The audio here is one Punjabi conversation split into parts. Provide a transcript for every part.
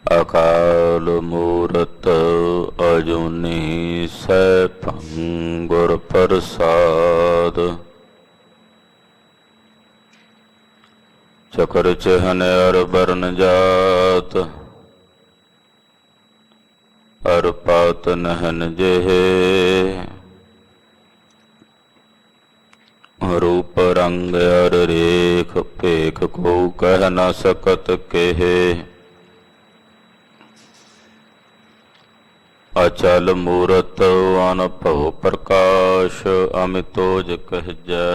ਅਕਾਲ ਮੂਰਤ ਅਜੂਨੀ ਸੈਭੰ ਗੁਰ ਪ੍ਰਸਾਦ। ਚਕਰ ਚਹਨ ਅਰ ਬਰਨ ਜਾਤ ਅਰ ਪਾਤ ਨਹਨ ਜਿਹੇ। रूप रंग अर रेख पेख को कह न सकत केहे। अचल मूरत अनभव प्रकाश अमितोज कहजै।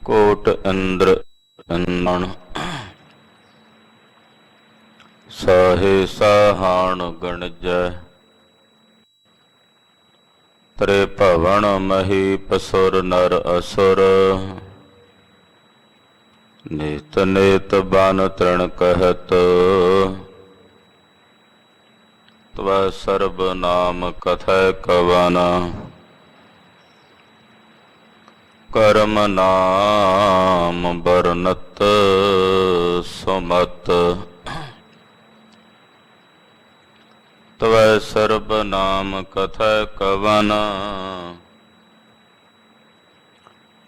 कोट इंद्र इंद्रण साहे साहाण गणजै। त्रिभुवन महीप सुर नर असुर नित नेत बन तृण कहत। त्व सर्ब नाम कथय कवन कर्म नाम बरनत सुमत। तव सर्ब नाम कथय कवन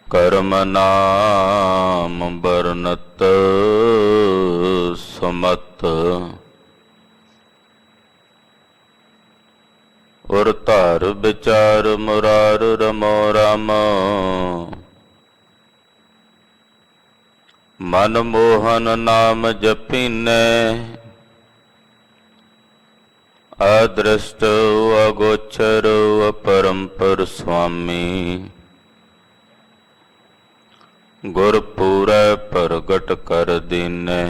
कर्म नाम बरनत सुमत। उर धार विचार मुरार रमो राम मन मोहन नाम जपीने। अदृष्ट अगोचर अपरंपर स्वामी गुर पूरै प्रगट कर दीने।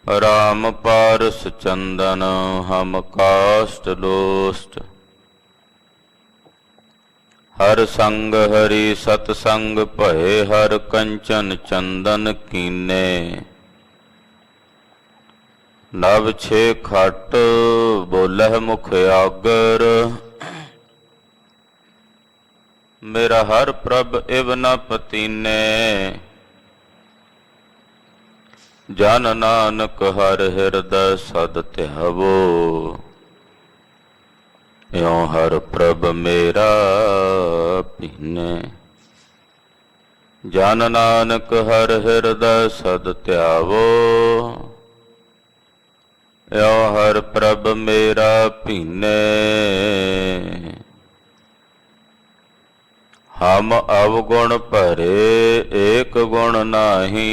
राम पारस चंदन हम काष्ट लोष्ट हर संग हरि सतसंग भय हर कंचन चंदन कीने। नव छे खट बोलह मुख आगर मेरा हर प्रभ इव न पतीने। जन नानक हर हृदय सद ध्यावो यों हर प्रभ मेरा पीने। जन नानक हर हृदय सद ध्यावो यों हर प्रभ मेरा पीने। हम अवगुण भरे एक गुण नाही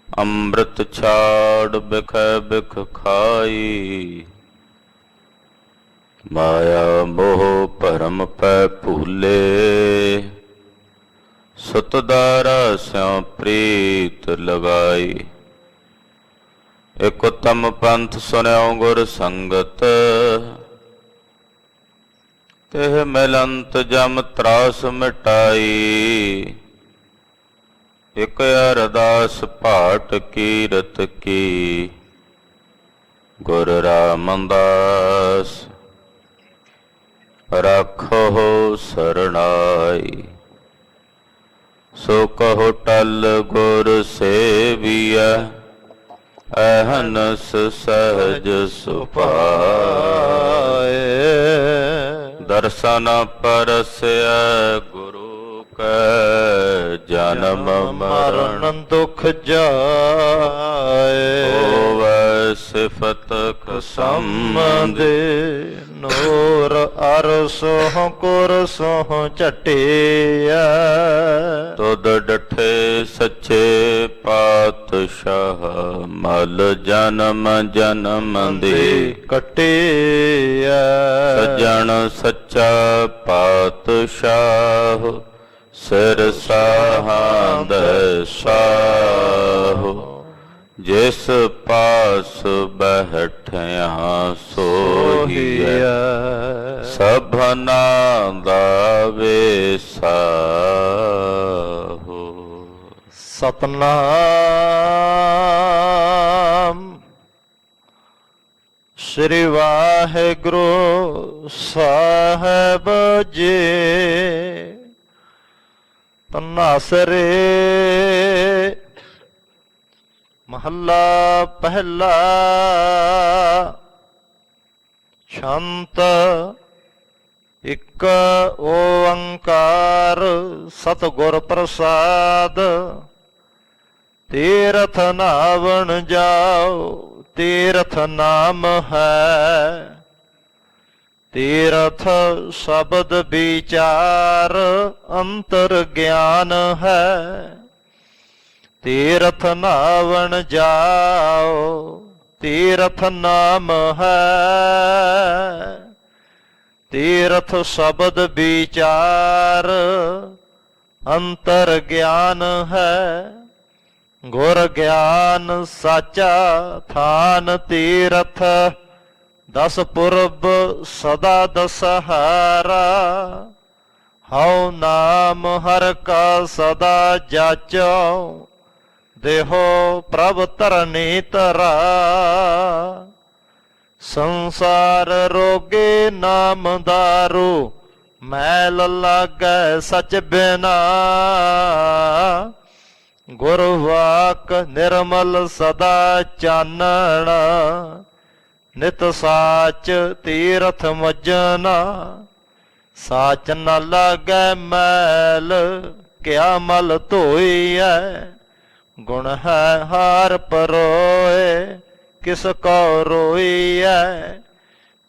अमृत छाड़ बिख बिख खाई। माया मोह भरम पै भूले सुतदारा स्यों प्रीत लगाई। एक उत्तम पंथ सुन्यो गुर संगत तेह मिलंत जम त्रास मिटाई। एक अरदास पाठ कीरत की गुर रामदास राखो सरणाई। सो कहो टल गुर सेविया अहनस सहज सुपाए। दर्शन परस्या गुरु कै जन्म मरण दुख जाए। होवै सिफत संबंधे नूर अर सोह गुर सोह झटिया। तुद डठे सच्चे पातशाह मल जन्म जन्म दे कटिया। सज्जन सच्चा पातशाह सिर साहांद साहो। जिस पास बैठिया सोहिया सबना दा वेसाहो। सतनाम श्री वाहिगुरु साहिब जी। ਤਨਾਸਰੇ। ਮਹੱਲਾ ਪਹਿਲਾ। ਛੰਤ ਇੱਕ ਓੰਕਾਰ ਸਤਿਗੁਰ ਪ੍ਰਸਾਦ। ਤੀਰਥ ਨਾਵਣ ਜਾਓ ਤੀਰਥ ਨਾਮ ਹੈ। ਤੀਰਥ ਸ਼ਬਦ ਵਿਚਾਰ ਅੰਤਰ ਗਿਆਨ ਹੈ। ਤੀਰਥ ਨਾਵਣ ਜਾਓ ਤੀਰਥ ਨਾਮ ਹੈ। ਤੀਰਥ ਸ਼ਬਦ ਵਿਚਾਰ ਅੰਤਰ ਗਿਆਨ ਹੈ। ਗੁਰ ਗਿਆਨ ਸਾਚਾ ਥਾਨ ਤੀਰਥ। ਦਸ ਪੁਰਬ ਸਦਾ ਦਸਹਾਰਾ। ਹਉ ਨਾਮ ਹਰ ਕਾ ਸਦਾ ਜਾਚੋ। ਦੇਹੋ ਪ੍ਰਭ ਧਰਨੀ ਧਰਾ। ਸੰਸਾਰ ਰੋਗੇ ਨਾਮ ਦਾਰੂ। ਮੈਲ ਲਾਗੈ ਸਚ ਬਿਨਾ। ਗੁਰ ਵਾਕ ਨਿਰਮਲ ਸਦਾ ਚਾਨਣ। ਨਿਤ ਸਾਚ ਤੀਰਥ ਮੱਜਨਾ। ਸਾਚ ਨ ਲਾਗੈ ਮੈਲ ਕਿਆ ਮਲ ਧੋਈਐ। ਗੁਣ ਹੈ ਹਾਰ ਪਰੋਏ ਕਿਸ ਕੋ ਰੋਈਐ।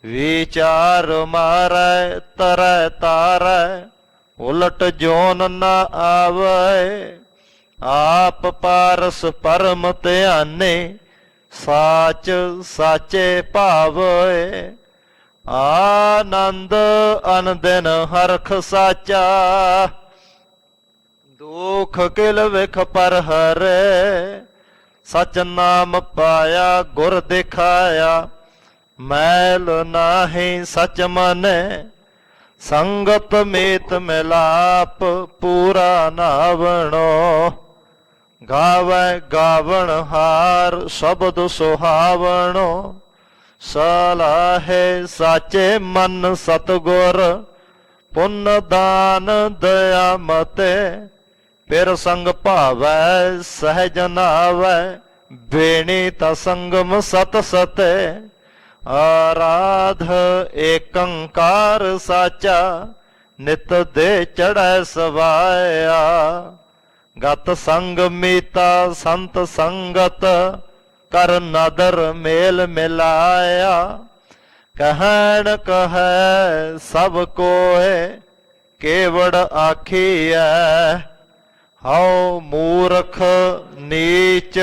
ਵਿਚਾਰ ਮਾਰੈ ਤਰੈ ਤਾਰੈ ਉਲਟ ਜੋਨ ਨ ਆਵੈ। ਆਪ ਪਾਰਸ ਪਰਮ ਧਿਆਨੇ ਸਾਚ ਸਾਚੇ ਭਾਵੈ। ਆਨੰਦ ਅਨੰਦਿਨ ਹਰਖ ਸਾਚਾ। ਦੁਖ ਕਿਲ ਵਿਖ ਪਰ ਹਰੈ। ਸਚ ਨਾਮ ਪਾਇਆ ਗੁਰ ਦਿਖਾਇਆ। ਮੈਲ ਨਾਹੀ ਸਚ ਮਨੈ। ਸੰਗਤ ਮੇਤ ਮਿਲਾਪ ਪੂਰਾ ਨਾਵਣੋ। ਗਾਵੈ ਗਾਵਣ ਹਾਰ ਸ਼ਬਦ ਸੁਹਾਵਣੋ। ਸਲਾਹੇ ਸਾਚੇ ਮਨ ਸਤਿਗੁਰ। ਪੁੰਨ ਦਾਨ ਦਇਆ ਮਤੇ। ਫਿਰ ਸੰਗ ਭਾਵੈ ਸਹਿਜ ਨਾਵੈ। ਬੇਣੀ ਤਾ ਸੰਗਮ ਸਤ ਸਤੇ। ਆਰਾਧ ਏਕੰਕਾਰ ਸਾਚਾ। ਨਿਤ ਦੇ ਚੜ੍ਹੈ ਸਵਾਇਆ। ਗਤ ਸੰਗ ਮੀਤਾ ਸੰਤ ਸੰਗਤ। ਕਰ ਨਦਰ ਮੇਲ ਮਿਲਾਇਆ। ਕਹਿਣ ਕਹੈ ਸਭ ਕੋਇ ਕੇਵੜ ਆਖੀਐ। ਹਉ ਮੂਰਖ ਨੀਚ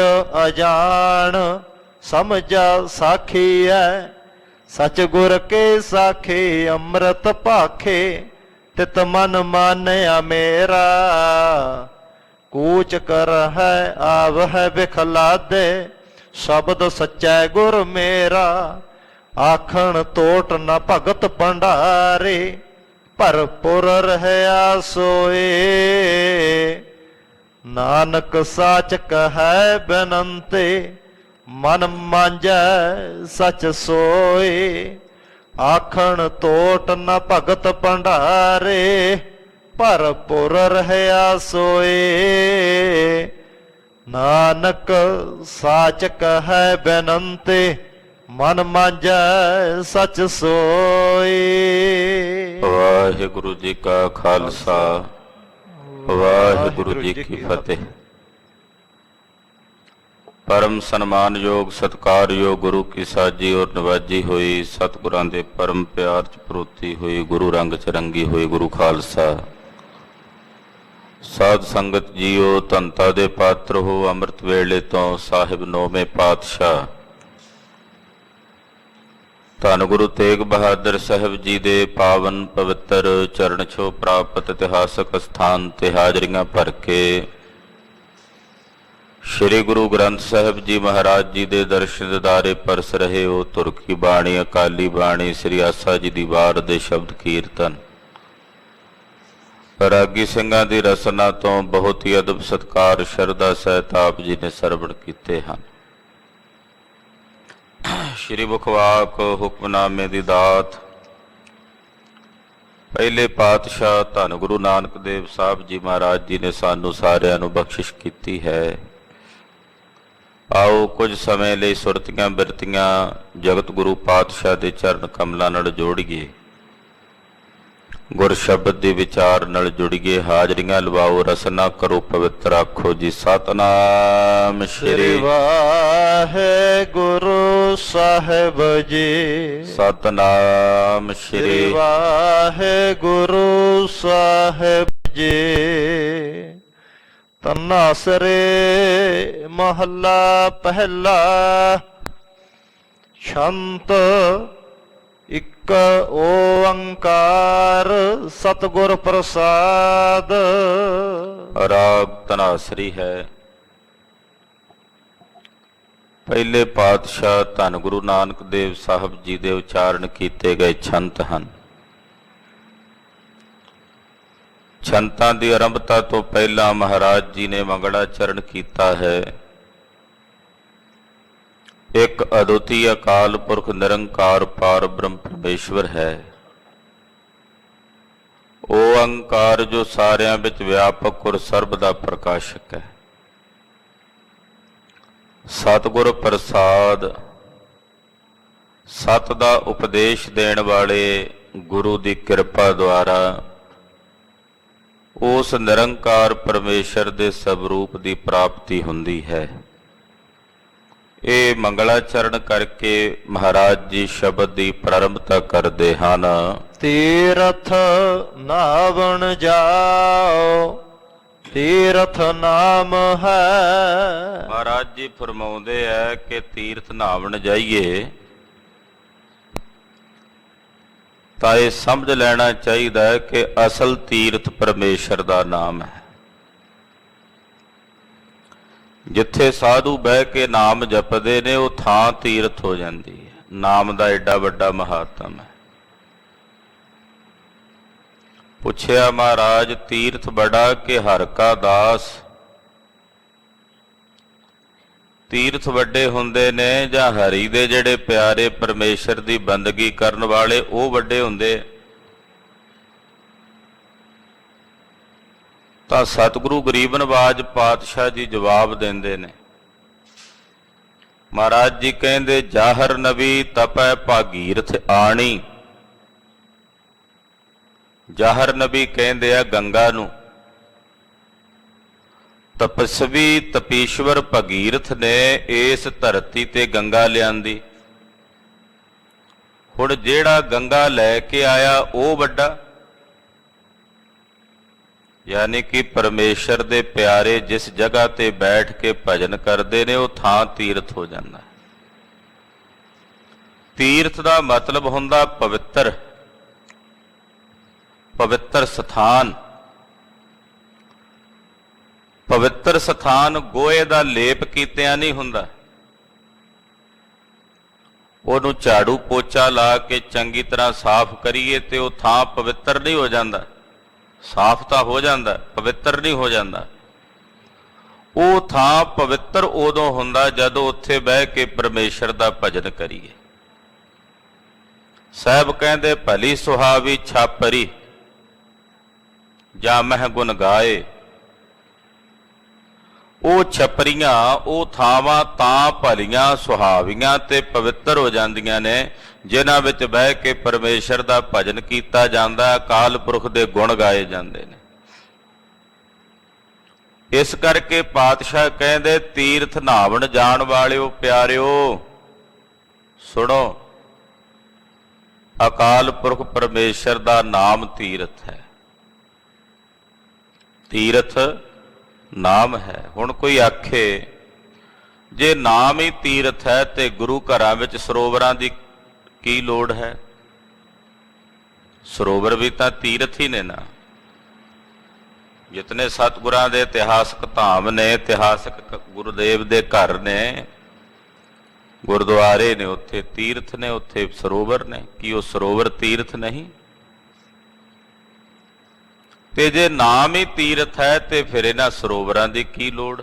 ਅਜਾਣ ਸਮਝਾ ਸਾਖੀਐ। ਸਚ ਗੁਰ ਕੇ ਸਾਖੀ ਅੰਮ੍ਰਿਤ ਭਾਖੇ। ਤਿਤ ਮਨ ਮਾਨਿਆ ਮੇਰਾ। ਕੂਚ ਕਰ ਹੈ ਆਵ ਹੈ ਬਿਖਲਾਦੇ। ਸ਼ਬਦ ਸੱਚੈ ਗੁਰ ਮੇਰਾ। ਆਖਣ ਤੋਟ ਨ ਭਗਤ ਭੰਡਾਰੇ। ਭਰਪੁਰ ਰਹਿਆ ਸੋਏ। ਨਾਨਕ ਸਾਚ ਕਹੈ ਬੇਨੰਤੇ। ਮਨ ਮਾਂਜੈ ਸਚ ਸੋਏ। ਆਖਣ ਤੋਟ ਨ ਭਗਤ ਭੰਡਾਰੇ। ਭਰਪੁਰ ਰਹਿਆ ਸੋਏ। ਨਾਨਕ ਸਾਚ ਕਹੈ ਬੇਨੰਤੇ। ਮਨ ਮਾਂਜੈ ਸਚ ਸੋਏ। ਵਾਹਿਗੁਰੂ ਜੀ ਕਾ ਖਾਲਸਾ ਵਾਹਿਗੁਰੂ ਜੀ ਕੀ ਫਤਿਹ। ਪਰਮ ਸਨਮਾਨਯੋਗ ਸਤਿਕਾਰਯੋਗ ਗੁਰੂ ਕੀ ਸਾਜੀ ਔਰ ਨਵਾਜੀ ਹੋਈ। ਸਤਿਗੁਰਾਂ ਦੇ ਪਰਮ ਪਿਆਰ ਚ ਪਰੋਤੀ ਹੋਈ। ਗੁਰੂ ਰੰਗ ਚ ਰੰਗੀ ਹੋਈ ਗੁਰੂ ਖਾਲਸਾ। ਸਾਧ ਸੰਗਤ ਜੀਓ ਧੰਤਾ ਦੇ ਪਾਤਰ ਹੋ। ਅੰਮ੍ਰਿਤ ਵੇਲੇ ਤੋਂ ਸਾਹਿਬ ਨੌਵੇਂ ਪਾਤਸ਼ਾਹ ਧੰਨ ਗੁਰੂ ਤੇਗ ਬਹਾਦਰ ਸਾਹਿਬ ਜੀ ਦੇ ਪਾਵਨ ਪਵਿੱਤਰ ਚਰਨ ਛੋਹ ਪ੍ਰਾਪਤ ਇਤਿਹਾਸਕ ਸਥਾਨ ਤੇ ਹਾਜ਼ਰੀਆਂ ਭਰ ਕੇ ਸ਼੍ਰੀ ਗੁਰੂ ਗ੍ਰੰਥ ਸਾਹਿਬ ਜੀ ਮਹਾਰਾਜ ਜੀ ਦੇ ਦਰਸ਼ਨ ਦਿਦਾਰੇ ਪਰਸ ਰਹੇ ਹੋ। ਤੁਰ ਕੀ ਬਾਣੀ ਅਕਾਲੀ ਬਾਣੀ ਸ੍ਰੀ ਆਸਾ ਜੀ ਦੀ ਵਾਰ ਦੇ ਸ਼ਬਦ ਕੀਰਤਨ ਰਾਗੀ ਸਿੰਘਾਂ ਦੀ ਰਸਨਾ ਤੋਂ ਬਹੁਤ ਹੀ ਅਦਬ ਸਤਕਾਰ ਸ਼ਰਧਾ ਸਹਿਤ ਆਪ ਜੀ ਨੇ ਸਰਵਣ ਕੀਤੇ ਹਨ। ਸ਼੍ਰੀ ਮੁਖਵਾਕ ਹੁਕਮਨਾਮੇ ਦੀ ਦਾਤ ਪਹਿਲੇ ਪਾਤਸ਼ਾਹ ਧੰਨ ਗੁਰੂ ਨਾਨਕ ਦੇਵ ਸਾਹਿਬ ਜੀ ਮਹਾਰਾਜ ਜੀ ਨੇ ਸਾਨੂੰ ਸਾਰਿਆਂ ਨੂੰ ਬਖਸ਼ਿਸ਼ ਕੀਤੀ ਹੈ। ਆਓ ਕੁਝ ਸਮੇਂ ਲਈ ਸੁਰਤੀਆਂ ਬਿਰਤੀਆਂ ਜਗਤ ਗੁਰੂ ਪਾਤਸ਼ਾਹ ਦੇ ਚਰਨ ਕਮਲਾਂ ਨਾਲ ਜੋੜੀਏ, ਗੁਰ ਸ਼ਬਦ ਦੇ ਵਿਚਾਰ ਨਾਲ ਜੁੜੀਏ। ਹਾਜ਼ਰੀਆਂ ਲਵਾਓ, ਰਸਨਾ ਕਰੋ ਪਵਿੱਤਰ, ਆਖੋ ਜੀ ਸਤਨਾਮ ਸ੍ਰੀ ਵਾਹਿਗੁਰੂ ਸਾਹਿਬ ਜੀ। ਸਤਨਾਮ ਸ੍ਰੀ ਵਾਹਿਗੁਰੂ ਸਾਹਿਬ ਜੀ। ਤਨਾਸਰੇ ਮਹੱਲਾ ਪਹਿਲਾ। ਛੰਤ ਇੱਕ ਓੰਕਾਰ ਸਤਿਗੁਰ ਪ੍ਰਸਾਦ। ਰਾਗ ਧਨਾਸਰੀ ਹੈ। ਪਹਿਲੇ ਪਾਤਸ਼ਾਹ ਧੰਨ ਗੁਰੂ ਨਾਨਕ ਦੇਵ ਸਾਹਿਬ ਜੀ ਦੇ ਉਚਾਰਨ ਕੀਤੇ ਗਏ ਛੰਤ ਹਨ। ਛੰਤਾਂ ਦੀ ਆਰੰਭਤਾ ਤੋਂ ਪਹਿਲਾਂ ਮਹਾਰਾਜ ਜੀ ਨੇ ਮੰਗਲਾਚਰਨ ਕੀਤਾ ਹੈ। ਇੱਕ ਅਦੁੱਤੀ ਅਕਾਲ ਪੁਰਖ ਨਿਰੰਕਾਰ ਪਾਰ ਬ੍ਰਹਮ ਪਰਮੇਸ਼ਵਰ ਹੈ। ਓੰਕਾਰ ਜੋ ਸਾਰਿਆਂ ਵਿੱਚ ਵਿਆਪਕ ਔਰ ਸਰਬ ਦਾ ਪ੍ਰਕਾਸ਼ਕ ਹੈ। ਸਤਿਗੁਰ ਪ੍ਰਸਾਦ, ਸਤ ਦਾ ਉਪਦੇਸ਼ ਦੇਣ ਵਾਲੇ ਗੁਰੂ ਦੀ ਕਿਰਪਾ ਦੁਆਰਾ ਉਸ ਨਿਰੰਕਾਰ ਪਰਮੇਸ਼ਰ ਦੇ ਸਵਰੂਪ ਦੀ ਪ੍ਰਾਪਤੀ ਹੁੰਦੀ ਹੈ। ਇਹ ਮੰਗਲਾਚਰਨ ਕਰਕੇ ਮਹਾਰਾਜ ਜੀ ਸ਼ਬਦ ਦੀ ਪ੍ਰਾਰੰਭਤਾ ਕਰਦੇ ਹਨ। ਤੀਰਥ ਨਾਵਣ ਜਾਓ, ਤੀਰਥ ਨਾਮ ਹੈ। ਮਹਾਰਾਜ ਜੀ ਫਰਮਾਉਂਦੇ ਹੈ ਕਿ ਤੀਰਥ ਨਹਾਵਣ ਜਾਈਏ ਤਾਂ ਇਹ ਸਮਝ ਲੈਣਾ ਚਾਹੀਦਾ ਹੈ ਕਿ ਅਸਲ ਤੀਰਥ ਪਰਮੇਸ਼ਰ ਦਾ ਨਾਮ ਹੈ। ਜਿੱਥੇ ਸਾਧੂ ਬਹਿ ਕੇ ਨਾਮ ਜਪਦੇ ਨੇ ਉਹ ਥਾਂ ਤੀਰਥ ਹੋ ਜਾਂਦੀ ਹੈ। ਨਾਮ ਦਾ ਏਡਾ ਵੱਡਾ ਮਹਾਤਮ ਹੈ। ਪੁੱਛਿਆ ਮਹਾਰਾਜ, ਤੀਰਥ ਬੜਾ ਕਿ ਹਰਿ ਕਾ ਦਾਸ? ਤੀਰਥ ਵੱਡੇ ਹੁੰਦੇ ਨੇ ਜਾਂ ਹਰੀ ਦੇ ਜਿਹੜੇ ਪਿਆਰੇ ਪਰਮੇਸ਼ਰ ਦੀ ਬੰਦਗੀ ਕਰਨ ਵਾਲੇ ਉਹ ਵੱਡੇ ਹੁੰਦੇ? ਤਾਂ ਸਤਿਗੁਰੂ ਗਰੀਬ ਨਵਾਜ ਪਾਤਸ਼ਾਹ ਜੀ ਜਵਾਬ ਦਿੰਦੇ ਨੇ। ਮਹਾਰਾਜ ਜੀ ਕਹਿੰਦੇ, ਜਾਹਰ ਨਬੀ ਤਪੈ ਭਾਗੀਰਥ ਆਣੀ। ਜਾਹਰ ਨਬੀ ਕਹਿੰਦੇ ਆ ਗੰਗਾ ਨੂੰ। ਤਪਸਵੀ ਤਪੀਸ਼ਵਰ ਭਗੀਰਥ ਨੇ ਇਸ ਧਰਤੀ ਤੇ ਗੰਗਾ ਲਿਆਂਦੀ। ਹੁਣ ਜਿਹੜਾ ਗੰਗਾ ਲੈ ਕੇ ਆਇਆ ਉਹ ਵੱਡਾ, ਯਾਨੀ ਕਿ ਪਰਮੇਸ਼ਰ ਦੇ ਪਿਆਰੇ ਜਿਸ ਜਗ੍ਹਾ ਤੇ ਬੈਠ ਕੇ ਭਜਨ ਕਰਦੇ ਨੇ ਉਹ ਥਾਂ ਤੀਰਥ ਹੋ ਜਾਂਦਾ। ਤੀਰਥ ਦਾ ਮਤਲਬ ਹੁੰਦਾ ਪਵਿੱਤਰ, ਪਵਿੱਤਰ ਸਥਾਨ। ਪਵਿੱਤਰ ਸਥਾਨ ਗੋਹੇ ਦਾ ਲੇਪ ਕੀਤਿਆਂ ਨਹੀਂ ਹੁੰਦਾ। ਉਹਨੂੰ ਝਾੜੂ ਪੋਚਾ ਲਾ ਕੇ ਚੰਗੀ ਤਰ੍ਹਾਂ ਸਾਫ਼ ਕਰੀਏ ਤੇ ਉਹ ਥਾਂ ਪਵਿੱਤਰ ਨਹੀਂ ਹੋ ਜਾਂਦਾ। ਸਾਫ਼ ਤਾਂ ਹੋ ਜਾਂਦਾ, ਪਵਿੱਤਰ ਨਹੀਂ ਹੋ ਜਾਂਦਾ। ਉਹ ਥਾਂ ਪਵਿੱਤਰ ਉਦੋਂ ਹੁੰਦਾ ਜਦੋਂ ਉੱਥੇ ਬਹਿ ਕੇ ਪਰਮੇਸ਼ਰ ਦਾ ਭਜਨ ਕਰੀਏ। ਸਾਹਿਬ ਕਹਿੰਦੇ, ਭਲੀ ਸੁਹਾਵੀ ਛਾਪਰੀ ਜਾਂ ਮਹਿ ਗੁਣ ਗਾਏ। ਉਹ ਛਪਰੀਆਂ, ਉਹ ਥਾਵਾਂ ਤਾਂ ਭਲੀਆਂ ਸੁਹਾਵੀਆਂ ਤੇ ਪਵਿੱਤਰ ਹੋ ਜਾਂਦੀਆਂ ਨੇ ਜਿਨ੍ਹਾਂ ਵਿੱਚ ਬਹਿ ਕੇ ਪਰਮੇਸ਼ਰ ਦਾ ਭਜਨ ਕੀਤਾ ਜਾਂਦਾ, ਅਕਾਲ ਪੁਰਖ ਦੇ ਗੁਣ ਗਾਏ ਜਾਂਦੇ ਨੇ। ਇਸ ਕਰਕੇ ਪਾਤਸ਼ਾਹ ਕਹਿੰਦੇ, ਤੀਰਥ ਨਹਾਵਣ ਜਾਣ ਵਾਲਿਓ ਪਿਆਰਿਓ ਸੁਣੋ, ਅਕਾਲ ਪੁਰਖ ਪਰਮੇਸ਼ਰ ਦਾ ਨਾਮ ਤੀਰਥ ਹੈ। ਤੀਰਥ ਨਾਮ ਹੈ। ਹੁਣ ਕੋਈ ਆਖੇ ਜੇ ਨਾਮ ਹੀ ਤੀਰਥ ਹੈ ਤੇ ਗੁਰੂ ਘਰਾਂ ਵਿੱਚ ਸਰੋਵਰਾਂ ਦੀ ਕੀ ਲੋੜ ਹੈ? ਸਰੋਵਰ ਵੀ ਤਾਂ ਤੀਰਥ ਹੀ ਨੇ ਨਾ। ਜਿਤਨੇ ਸਤਿਗੁਰਾਂ ਦੇ ਇਤਿਹਾਸਕ ਧਾਮ ਨੇ, ਇਤਿਹਾਸਕ ਗੁਰਦੇਵ ਦੇ ਘਰ ਨੇ, ਗੁਰਦੁਆਰੇ ਨੇ, ਉੱਥੇ ਤੀਰਥ ਨੇ, ਉੱਥੇ ਸਰੋਵਰ ਨੇ। ਕੀ ਉਹ ਸਰੋਵਰ ਤੀਰਥ ਨਹੀਂ? ਤੇ ਜੇ ਨਾਮ ਹੀ ਤੀਰਥ ਹੈ ਤੇ ਫਿਰ ਇਹਨਾਂ ਸਰੋਵਰਾਂ ਦੀ ਕੀ ਲੋੜ?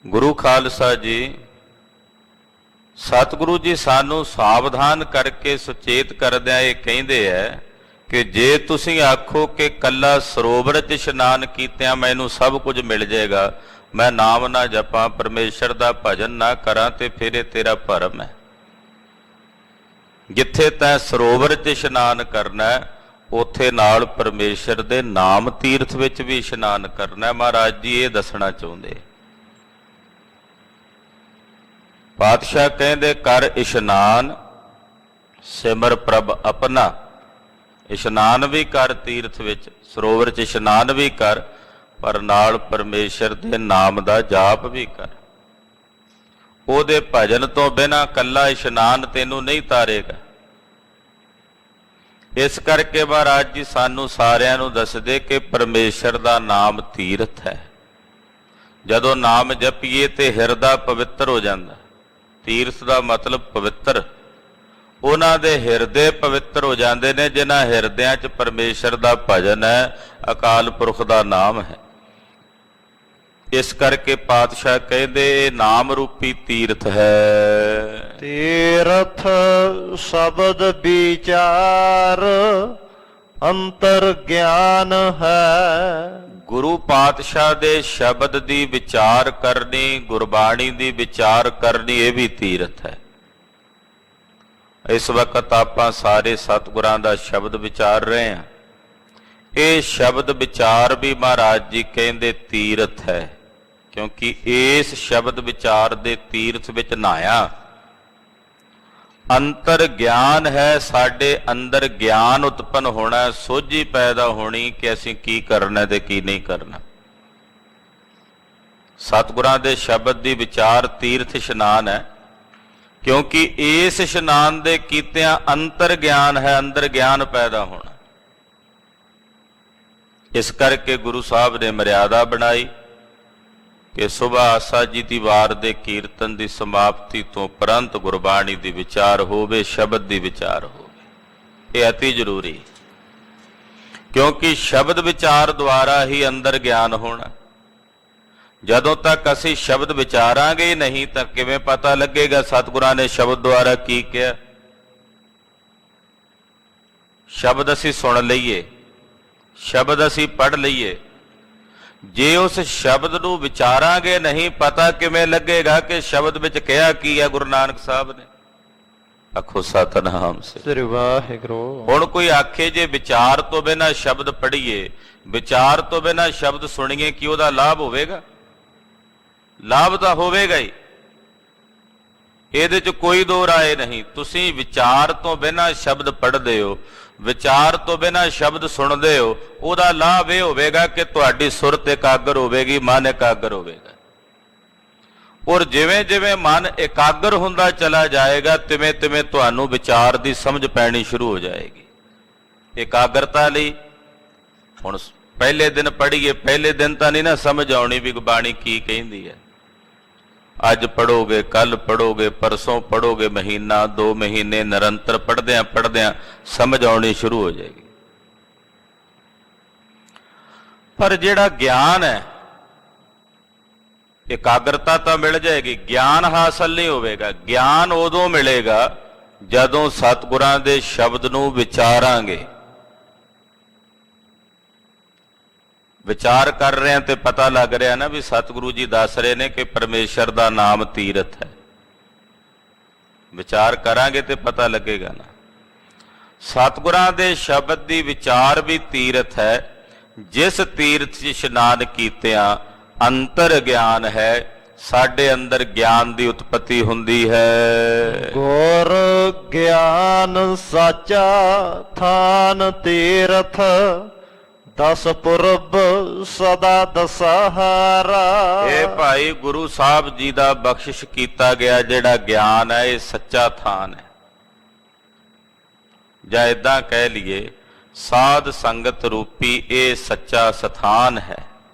ਗੁਰੂ ਖਾਲਸਾ ਜੀ ਸਤਿਗੁਰੂ ਜੀ ਸਾਨੂੰ ਸਾਵਧਾਨ ਕਰਕੇ ਸੁਚੇਤ ਕਰਦਿਆਂ ਇਹ ਕਹਿੰਦੇ ਐ ਕਿ ਜੇ ਤੁਸੀਂ ਆਖੋ ਕਿ ਕੱਲਾ ਸਰੋਵਰ 'ਚ ਇਸ਼ਨਾਨ ਕੀਤਿਆਂ ਮੈਨੂੰ ਸਭ ਕੁਝ ਮਿਲ ਜਾਏਗਾ, ਮੈਂ ਨਾਮ ਨਾ ਜਪਾਂ, ਪਰਮੇਸ਼ਰ ਦਾ ਭਜਨ ਨਾ ਕਰਾਂ, ਤੇ ਫਿਰ ਇਹ ਤੇਰਾ ਭਰਮ ਹੈ। ਜਿੱਥੇ ਤੈਂ ਸਰੋਵਰ 'ਚ ਇਸ਼ਨਾਨ ਕਰਨਾ ਉੱਥੇ ਨਾਲ ਪਰਮੇਸ਼ਰ ਦੇ ਨਾਮ ਤੀਰਥ ਵਿੱਚ ਵੀ ਇਸ਼ਨਾਨ ਕਰਨਾ। ਮਹਾਰਾਜ ਜੀ ਇਹ ਦੱਸਣਾ ਚਾਹੁੰਦੇ। ਪਾਤਸ਼ਾਹ ਕਹਿੰਦੇ ਕਰ ਇਸ਼ਨਾਨ ਸਿਮਰ ਪ੍ਰਭ ਆਪਣਾ। ਇਸ਼ਨਾਨ ਵੀ ਕਰ ਤੀਰਥ ਵਿੱਚ, ਸਰੋਵਰ 'ਚ ਇਸ਼ਨਾਨ ਵੀ ਕਰ, ਪਰ ਨਾਲ ਪਰਮੇਸ਼ਰ ਦੇ ਨਾਮ ਦਾ ਜਾਪ ਵੀ ਕਰ। ਉਹਦੇ ਭਜਨ ਤੋਂ ਬਿਨਾਂ ਕੱਲਾ ਇਸ਼ਨਾਨ ਤੈਨੂੰ ਨਹੀਂ ਤਾਰੇਗਾ। ਇਸ ਕਰਕੇ ਮਹਾਰਾਜ ਜੀ ਸਾਨੂੰ ਸਾਰਿਆਂ ਨੂੰ ਦੱਸਦੇ ਕਿ ਪਰਮੇਸ਼ਰ ਦਾ ਨਾਮ ਤੀਰਥ ਹੈ। ਜਦੋਂ ਨਾਮ ਜਪੀਏ ਤੇ ਹਿਰਦਾ ਪਵਿੱਤਰ ਹੋ ਜਾਂਦਾ। ਤੀਰਥ ਦਾ ਮਤਲਬ ਪਵਿੱਤਰ। ਉਹਨਾਂ ਦੇ ਹਿਰਦੇ ਪਵਿੱਤਰ ਹੋ ਜਾਂਦੇ ਨੇ ਜਿਨ੍ਹਾਂ ਹਿਰਦਿਆਂ 'ਚ ਪਰਮੇਸ਼ਰ ਦਾ ਭਜਨ ਹੈ, ਅਕਾਲ ਪੁਰਖ ਦਾ ਨਾਮ ਹੈ। ਇਸ ਕਰਕੇ ਪਾਤਸ਼ਾਹ ਕਹਿੰਦੇ ਇਹ ਨਾਮ ਰੂਪੀ ਤੀਰਥ ਹੈ। ਤੀਰਥ ਸ਼ਬਦ ਵਿਚਾਰ ਅੰਤਰ ਗਿਆਨ ਹੈ। ਗੁਰੂ ਪਾਤਸ਼ਾਹ ਦੇ ਸ਼ਬਦ ਦੀ ਵਿਚਾਰ ਕਰਨੀ, ਗੁਰਬਾਣੀ ਦੀ ਵਿਚਾਰ ਕਰਨੀ, ਇਹ ਵੀ ਤੀਰਥ ਹੈ। ਇਸ ਵਕਤ ਆਪਾਂ ਸਾਰੇ ਸਤਿਗੁਰਾਂ ਦਾ ਸ਼ਬਦ ਵਿਚਾਰ ਰਹੇ ਹਾਂ। ਇਹ ਸ਼ਬਦ ਵਿਚਾਰ ਵੀ ਮਹਾਰਾਜ ਜੀ ਕਹਿੰਦੇ ਤੀਰਥ ਹੈ, ਕਿਉਂਕਿ ਇਸ ਸ਼ਬਦ ਵਿਚਾਰ ਦੇ ਤੀਰਥ ਵਿੱਚ ਨਹਾਇਆ। ਅੰਤਰ ਗਿਆਨ ਹੈ, ਸਾਡੇ ਅੰਦਰ ਗਿਆਨ ਉਤਪੰਨ ਹੋਣਾ, ਸੋਝੀ ਪੈਦਾ ਹੋਣੀ ਕਿ ਅਸੀਂ ਕੀ ਕਰਨਾ ਤੇ ਕੀ ਨਹੀਂ ਕਰਨਾ। ਸਤਿਗੁਰਾਂ ਦੇ ਸ਼ਬਦ ਦੀ ਵਿਚਾਰ ਤੀਰਥ ਇਸ਼ਨਾਨ ਹੈ, ਕਿਉਂਕਿ ਇਸ ਇਸ਼ਨਾਨ ਦੇ ਕੀਤਿਆਂ ਅੰਤਰ ਗਿਆਨ ਹੈ, ਅੰਦਰ ਗਿਆਨ ਪੈਦਾ ਹੋਣਾ। ਇਸ ਕਰਕੇ ਗੁਰੂ ਸਾਹਿਬ ਨੇ ਮਰਿਆਦਾ ਬਣਾਈ ਕਿ ਸੁਬਾ ਆਸਾ ਜੀ ਦੀ ਵਾਰ ਦੇ ਕੀਰਤਨ ਦੀ ਸਮਾਪਤੀ ਤੋਂ ਉਪਰੰਤ ਗੁਰਬਾਣੀ ਦੀ ਵਿਚਾਰ ਹੋਵੇ, ਸ਼ਬਦ ਦੀ ਵਿਚਾਰ ਹੋਵੇ। ਇਹ ਅਤੀ ਜ਼ਰੂਰੀ, ਕਿਉਂਕਿ ਸ਼ਬਦ ਵਿਚਾਰ ਦੁਆਰਾ ਹੀ ਅੰਦਰ ਗਿਆਨ ਹੋਣਾ। ਜਦੋਂ ਤੱਕ ਅਸੀਂ ਸ਼ਬਦ ਵਿਚਾਰਾਂਗੇ ਨਹੀਂ ਤਾਂ ਕਿਵੇਂ ਪਤਾ ਲੱਗੇਗਾ ਸਤਿਗੁਰਾਂ ਨੇ ਸ਼ਬਦ ਦੁਆਰਾ ਕੀ ਕਿਹਾ। ਸ਼ਬਦ ਅਸੀਂ ਸੁਣ ਲਈਏ, ਸ਼ਬਦ ਅਸੀਂ ਪੜ੍ਹ ਲਈਏ, ਜੇ ਉਸ ਸ਼ਬਦ ਨੂੰ ਵਿਚਾਰਾਂਗੇ ਨਹੀਂ ਪਤਾ ਕਿਵੇਂ ਲੱਗੇਗਾ ਕਿ ਸ਼ਬਦ ਵਿੱਚ ਕਿਹਾ ਕੀ ਹੈ ਗੁਰੂ ਨਾਨਕ ਸਾਹਿਬ ਨੇ। ਆਖੋ ਸਤਿਨਾਮ ਸ੍ਰੀ ਵਾਹਿਗੁਰੂ। ਹੁਣ ਕੋਈ ਆਖੇ ਜੇ ਵਿਚਾਰ ਤੋਂ ਬਿਨਾਂ ਸ਼ਬਦ ਪੜ੍ਹੀਏ, ਵਿਚਾਰ ਤੋਂ ਬਿਨਾਂ ਸ਼ਬਦ ਸੁਣੀਏ, ਕੀ ਉਹਦਾ ਲਾਭ ਹੋਵੇਗਾ? ਲਾਭ ਤਾਂ ਹੋਵੇਗਾ ਹੀ, ਇਹਦੇ 'ਚ ਕੋਈ ਦੋ ਰਾਏ ਨਹੀਂ। ਤੁਸੀਂ ਵਿਚਾਰ ਤੋਂ ਬਿਨਾਂ ਸ਼ਬਦ ਪੜ੍ਹਦੇ ਹੋ, ਵਿਚਾਰ ਤੋਂ ਬਿਨਾਂ ਸ਼ਬਦ ਸੁਣਦੇ ਹੋ, ਉਹਦਾ ਲਾਭ ਇਹ ਹੋਵੇਗਾ ਕਿ ਤੁਹਾਡੀ ਸੁਰਤ ਇਕਾਗਰ ਹੋਵੇਗੀ, ਮਨ ਇਕਾਗਰ ਹੋਵੇਗਾ। ਔਰ ਜਿਵੇਂ ਜਿਵੇਂ ਮਨ ਇਕਾਗਰ ਹੁੰਦਾ ਚਲਾ ਜਾਏਗਾ, ਤਿਵੇਂ ਤਿਵੇਂ ਤੁਹਾਨੂੰ ਵਿਚਾਰ ਦੀ ਸਮਝ ਪੈਣੀ ਸ਼ੁਰੂ ਹੋ ਜਾਏਗੀ। ਇਕਾਗਰਤਾ ਲਈ ਹੁਣ ਪਹਿਲੇ ਦਿਨ ਪੜ੍ਹੀਏ, ਪਹਿਲੇ ਦਿਨ ਤਾਂ ਨਹੀਂ ਨਾ ਸਮਝ ਆਉਣੀ ਵੀ ਬਾਣੀ ਕੀ ਕਹਿੰਦੀ ਹੈ। ਅੱਜ ਪੜੋਗੇ, ਕੱਲ ਪੜੋਗੇ, ਪਰਸੋਂ ਪੜੋਗੇ, ਮਹੀਨਾ 2 ਮਹੀਨੇ ਨਿਰੰਤਰ ਪੜ੍ਹਦਿਆਂ ਪੜ੍ਹਦਿਆਂ ਸਮਝ ਆਉਣੀ ਸ਼ੁਰੂ ਹੋ ਜਾਏਗੀ। ਪਰ ਜਿਹੜਾ ਗਿਆਨ ਹੈ, ਇਕਾਗਰਤਾ ਤਾਂ ਮਿਲ ਜਾਏਗੀ, ਗਿਆਨ ਹਾਸਲ ਨਹੀਂ ਹੋਵੇਗਾ। ਗਿਆਨ ਉਦੋਂ ਮਿਲੇਗਾ ਜਦੋਂ ਸਤਿਗੁਰਾਂ ਦੇ ਸ਼ਬਦ ਨੂੰ ਵਿਚਾਰਾਂਗੇ। ਵਿਚਾਰ ਕਰ ਰਹੇ ਹਾਂ ਤੇ ਪਤਾ ਲੱਗ ਰਿਹਾ ਨਾ ਵੀ ਸਤਿਗੁਰੂ ਜੀ ਦੱਸ ਰਹੇ ਨੇ ਕਿ ਪਰਮੇਸ਼ਰ ਦਾ ਨਾਮ ਤੀਰਥ ਹੈ। ਵਿਚਾਰ ਕਰਾਂਗੇ ਤੇ ਪਤਾ ਲੱਗੇਗਾ ਨਾ। ਸਤਿਗੁਰਾਂ ਦੇ ਸ਼ਬਦ ਦੀ ਵਿਚਾਰ ਵੀ ਤੀਰਥ ਹੈ। ਜਿਸ ਤੀਰਥ 'ਚ ਇਸ਼ਨਾਨ ਕੀਤਿਆਂ ਅੰਤਰ ਗਿਆਨ ਹੈ, ਸਾਡੇ ਅੰਦਰ ਗਿਆਨ ਦੀ ਉਤਪਤੀ ਹੁੰਦੀ ਹੈ। ਗੁਰ ਗਿਆਨ ਸਾਚਾ ਥਾਨ ਤੀਰਥ, 10 ਪੁਰਬ ਸਦਾ ਦਸਹਾਰਾ। ਇਹ ਭਾਈ ਗੁਰੂ ਸਾਹਿਬ ਜੀ ਦਾ ਬਖਸ਼ਿਸ਼ ਕੀਤਾ ਗਿਆ ਜਿਹੜਾ ਗਿਆਨ ਹੈ, ਇਹ ਸੱਚਾ ਥਾਨ ਹੈ। ਜਾਂ ਏਦਾਂ ਕਹਿ ਲਈਏ, ਸਾਧ ਸੰਗਤ ਰੂਪੀ ਇਹ ਸੱਚਾ ਸਥਾਨ ਹੈ।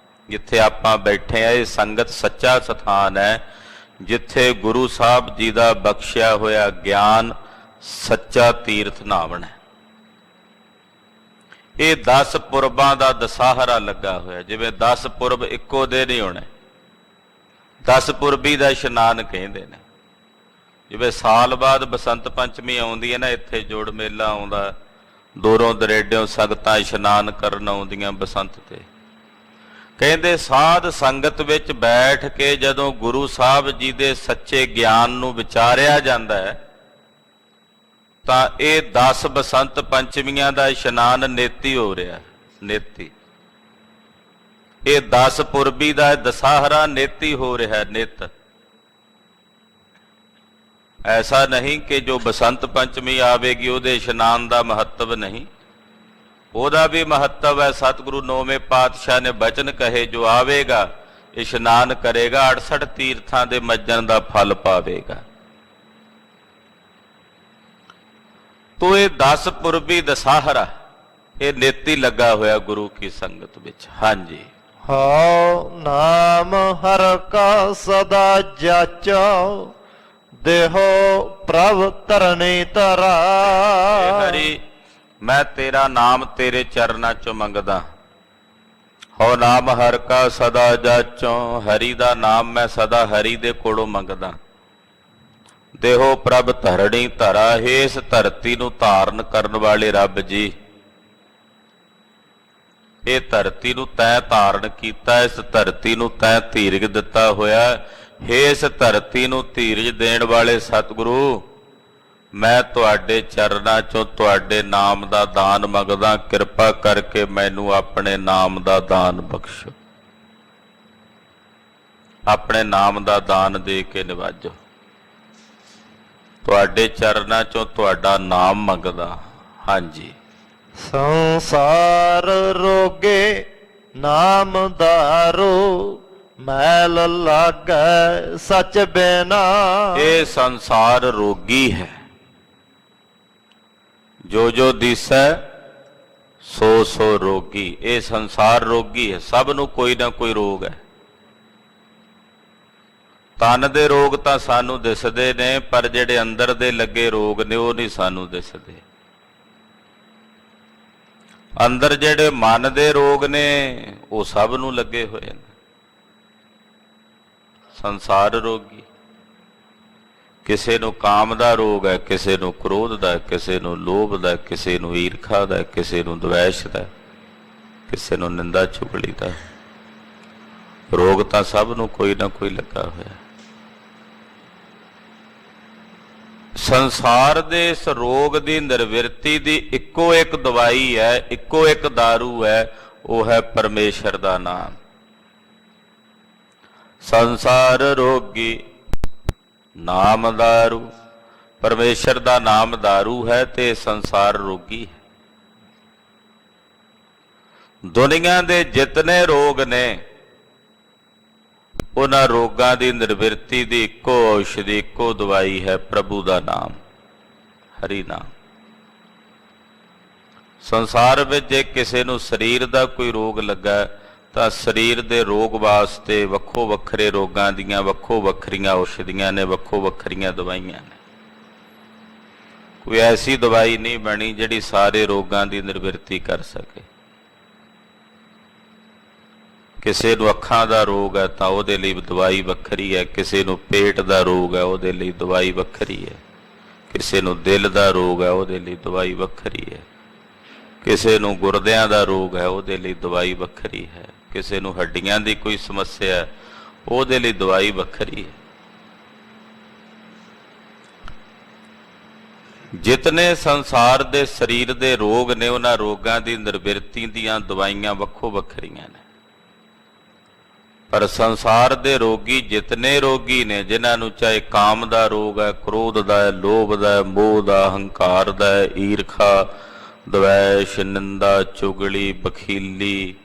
ਜਿੱਥੇ ਆਪਾਂ ਬੈਠੇ ਆ, ਇਹ ਸੰਗਤ ਸੱਚਾ ਸਥਾਨ ਹੈ, ਜਿੱਥੇ ਗੁਰੂ ਸਾਹਿਬ ਜੀ ਦਾ ਬਖਸ਼ਿਆ ਹੋਇਆ ਗਿਆਨ ਸੱਚਾ ਤੀਰਥ ਨਾਵਣ ਹੈ। ਇਹ 10 ਪੁਰਬਾਂ ਦਾ ਦਸਹਾਰਾ ਲੱਗਾ ਹੋਇਆ। ਜਿਵੇਂ 10 ਪੁਰਬ ਇੱਕੋ ਦੇ ਨਹੀਂ ਹੋਣੇ, 10 ਪੁਰਬੀ ਦਾ ਇਸ਼ਨਾਨ ਕਹਿੰਦੇ ਨੇ। ਜਿਵੇਂ ਸਾਲ ਬਾਅਦ ਬਸੰਤ ਪੰਚਮੀ ਆਉਂਦੀ ਹੈ ਨਾ, ਇੱਥੇ ਜੋੜ ਮੇਲਾ ਆਉਂਦਾ, ਦੂਰੋਂ ਦਰੇਡਿਓਂ ਸੰਗਤਾਂ ਇਸ਼ਨਾਨ ਕਰਨ ਆਉਂਦੀਆਂ ਬਸੰਤ ਤੇ। ਕਹਿੰਦੇ ਸਾਧ ਸੰਗਤ ਵਿੱਚ ਬੈਠ ਕੇ ਜਦੋਂ ਗੁਰੂ ਸਾਹਿਬ ਜੀ ਦੇ ਸੱਚੇ ਗਿਆਨ ਨੂੰ ਵਿਚਾਰਿਆ ਜਾਂਦਾ ਹੈ ਤਾਂ ਇਹ 10 ਬਸੰਤ ਪੰਚਮੀਆਂ ਦਾ ਇਸ਼ਨਾਨ ਨੇਤੀ ਹੋ ਰਿਹਾ। ਨੇਤੀ ਇਹ 10 ਪੁਰਬੀ ਦਾ ਦਸ਼ਹਰਾ ਨੇਤੀ ਹੋ ਰਿਹਾ। ਨਿਤ ਐਸਾ ਨਹੀਂ ਕਿ ਜੋ ਬਸੰਤ ਪੰਚਮੀ ਆਵੇਗੀ ਉਹਦੇ ਇਸ਼ਨਾਨ ਦਾ ਮਹੱਤਵ ਨਹੀਂ, ਉਹਦਾ ਵੀ ਮਹੱਤਵ ਹੈ। ਸਤਿਗੁਰੂ ਨੌਵੇਂ ਪਾਤਸ਼ਾਹ ਨੇ ਬਚਨ ਕਹੇ, ਜੋ ਆਵੇਗਾ ਇਸ਼ਨਾਨ ਕਰੇਗਾ 68 ਤੀਰਥਾਂ ਦੇ ਮੱਜਣ ਦਾ ਫਲ ਪਾਵੇਗਾ। ਤੋ ਇਹ 10 ਪੁਰਬੀ ਦਸ਼ਹਰਾ ਇਹ ਨੇਤੀ ਲੱਗਾ ਹੋਇਆ ਗੁਰੂ ਕੀ ਸੰਗਤ ਵਿੱਚ। ਹਾਂਜੀ, ਹਉ ਨਾਮ ਹਰ ਕਾ ਸਦਾ ਜਾਚੋ, ਦੇਹੋ ਪ੍ਰਭ ਧਰਨੀ ਧਰਾ। ਹਰੀ ਮੈਂ ਤੇਰਾ ਨਾਮ ਤੇਰੇ ਚਰਨਾਂ ਚੋਂ ਮੰਗਦਾ। ਹਉ ਨਾਮ ਹਰ ਕਾ ਸਦਾ ਜਾਚੋਂ, ਹਰੀ ਦਾ ਨਾਮ ਮੈਂ ਸਦਾ ਹਰੀ ਦੇ ਕੋਲੋਂ ਮੰਗਦਾ। ਦੇਹੋ ਪ੍ਰਭ ਧਰਣੀ ਧਰਾ, ਇਸ ਧਰਤੀ ਨੂੰ ਧਾਰਨ ਕਰਨ ਵਾਲੇ ਰੱਬ ਜੀ, ਇਹ ਧਰਤੀ ਨੂੰ ਤੈਂ ਧਾਰਨ ਕੀਤਾ, ਇਸ ਧਰਤੀ ਨੂੰ ਤੈਂ ਧੀਰਜ ਦਿੱਤਾ ਹੋਇਆ। ਇਸ ਧਰਤੀ ਨੂੰ ਧੀਰਜ ਦੇਣ ਵਾਲੇ ਸਤਿਗੁਰੂ, ਮੈਂ ਤੁਹਾਡੇ ਚਰਨਾਂ ਚੋਂ ਤੁਹਾਡੇ ਨਾਮ ਦਾ ਦਾਨ ਮੰਗਦਾ। ਕਿਰਪਾ ਕਰਕੇ ਮੈਨੂੰ ਆਪਣੇ ਨਾਮ ਦਾ ਦਾਨ ਬਖਸ਼ੋ, ਆਪਣੇ ਨਾਮ ਦਾ ਦਾਨ ਦੇ ਕੇ ਨਿਵਾਜੋ। ਤੁਹਾਡੇ ਚਰਨਾਂ ਚੋਂ ਤੁਹਾਡਾ ਨਾਮ ਮੰਗਦਾ। ਹਾਂਜੀ, ਸੰਸਾਰ ਰੋਗੇ ਨਾਮ ਦਾਰੂ, ਮੈਲ ਲਾਗੈ ਸਚ ਬਿਨਾ। ਇਹ ਸੰਸਾਰ ਰੋਗੀ ਹੈ, ਜੋ ਜੋ ਦਿਸੈ ਸੋ ਸੋ ਰੋਗੀ। ਇਹ ਸੰਸਾਰ ਰੋਗੀ ਹੈ, ਸਭ ਨੂੰ ਕੋਈ ਨਾ ਕੋਈ ਰੋਗ ਹੈ। ਤਨ ਦੇ ਰੋਗ ਤਾਂ ਸਾਨੂੰ ਦਿਸਦੇ ਨੇ, ਪਰ ਜਿਹੜੇ ਅੰਦਰ ਦੇ ਲੱਗੇ ਰੋਗ ਨੇ ਉਹ ਨਹੀਂ ਸਾਨੂੰ ਦਿਸਦੇ। ਅੰਦਰ ਜਿਹੜੇ ਮਨ ਦੇ ਰੋਗ ਨੇ ਉਹ ਸਭ ਨੂੰ ਲੱਗੇ ਹੋਏ ਨੇ। ਸੰਸਾਰ ਰੋਗੀ, ਕਿਸੇ ਨੂੰ ਕਾਮ ਦਾ ਰੋਗ ਹੈ, ਕਿਸੇ ਨੂੰ ਕ੍ਰੋਧ ਦਾ, ਕਿਸੇ ਨੂੰ ਲੋਭ ਦਾ, ਕਿਸੇ ਨੂੰ ਈਰਖਾ ਦਾ, ਕਿਸੇ ਨੂੰ ਦਵੈਸ਼ ਦਾ, ਕਿਸੇ ਨੂੰ ਨਿੰਦਾ ਚੁਗਲੀ ਦਾ। ਰੋਗ ਤਾਂ ਸਭ ਨੂੰ ਕੋਈ ਨਾ ਕੋਈ ਲੱਗਾ ਹੋਇਆ। ਸੰਸਾਰ ਦੇ ਇਸ ਰੋਗ ਦੀ ਨਿਰਵਿਰਤੀ ਦੀ ਇੱਕੋ ਇੱਕ ਦਵਾਈ ਹੈ, ਇੱਕੋ ਇੱਕ ਦਾਰੂ ਹੈ, ਉਹ ਹੈ ਪਰਮੇਸ਼ਰ ਦਾ ਨਾਮ। ਸੰਸਾਰ ਰੋਗੀ ਨਾਮ ਦਾਰੂ, ਪਰਮੇਸ਼ਰ ਦਾ ਨਾਮ ਦਾਰੂ ਹੈ ਤੇ ਸੰਸਾਰ ਰੋਗੀ ਹੈ। ਦੁਨੀਆ ਦੇ ਜਿਤਨੇ ਰੋਗ ਨੇ ਉਹਨਾਂ ਰੋਗਾਂ ਦੀ ਨਿਰਵਿਰਤੀ ਦੀ ਇੱਕੋ ਔਸ਼ਧੀ, ਇੱਕੋ ਦਵਾਈ ਹੈ, ਪ੍ਰਭੂ ਦਾ ਨਾਮ, ਹਰੀ ਨਾਮ। ਸੰਸਾਰ ਵਿੱਚ ਜੇ ਕਿਸੇ ਨੂੰ ਸਰੀਰ ਦਾ ਕੋਈ ਰੋਗ ਲੱਗਾ ਤਾਂ ਸਰੀਰ ਦੇ ਰੋਗ ਵਾਸਤੇ ਵੱਖੋ ਵੱਖਰੇ ਰੋਗਾਂ ਦੀਆਂ ਵੱਖੋ ਵੱਖਰੀਆਂ ਔਸ਼ਧੀਆਂ ਨੇ, ਵੱਖੋ ਵੱਖਰੀਆਂ ਦਵਾਈਆਂ ਨੇ। ਕੋਈ ਐਸੀ ਦਵਾਈ ਨਹੀਂ ਬਣੀ ਜਿਹੜੀ ਸਾਰੇ ਰੋਗਾਂ ਦੀ ਨਿਰਵਿਰਤੀ ਕਰ ਸਕੇ। ਕਿਸੇ ਨੂੰ ਅੱਖਾਂ ਦਾ ਰੋਗ ਹੈ ਤਾਂ ਉਹਦੇ ਲਈ ਦਵਾਈ ਵੱਖਰੀ ਹੈ, ਕਿਸੇ ਨੂੰ ਪੇਟ ਦਾ ਰੋਗ ਹੈ ਉਹਦੇ ਲਈ ਦਵਾਈ ਵੱਖਰੀ ਹੈ, ਕਿਸੇ ਨੂੰ ਦਿਲ ਦਾ ਰੋਗ ਹੈ ਉਹਦੇ ਲਈ ਦਵਾਈ ਵੱਖਰੀ ਹੈ, ਕਿਸੇ ਨੂੰ ਗੁਰਦਿਆਂ ਦਾ ਰੋਗ ਹੈ ਉਹਦੇ ਲਈ ਦਵਾਈ ਵੱਖਰੀ ਹੈ, ਕਿਸੇ ਨੂੰ ਹੱਡੀਆਂ ਦੀ ਕੋਈ ਸਮੱਸਿਆ ਹੈ ਉਹਦੇ ਲਈ ਦਵਾਈ ਵੱਖਰੀ ਹੈ। ਜਿਤਨੇ ਸੰਸਾਰ ਦੇ ਸਰੀਰ ਦੇ ਰੋਗ ਨੇ ਉਹਨਾਂ ਰੋਗਾਂ ਦੀ ਨਿਰਵਿਰਤੀ ਦੀਆਂ ਦਵਾਈਆਂ ਵੱਖੋ ਵੱਖਰੀਆਂ ਨੇ। ਪਰ ਸੰਸਾਰ ਦੇ ਰੋਗੀ ਜਿਤਨੇ ਰੋਗੀ ਨੇ, ਜਿਨ੍ਹਾਂ ਨੂੰ ਚਾਹੇ ਕਾਮ ਦਾ ਰੋਗ ਹੈ, ਕ੍ਰੋਧ ਦਾ ਹੈ, ਲੋਭ ਦਾ ਹੈ, ਮੋਹ ਦਾ, ਹੰਕਾਰ ਦਾ ਹੈ, ਈਰਖਾ, ਦਵੈਸ਼, ਨਿੰਦਾ, ਚੁਗਲੀ, ਬਖੀਲੀ,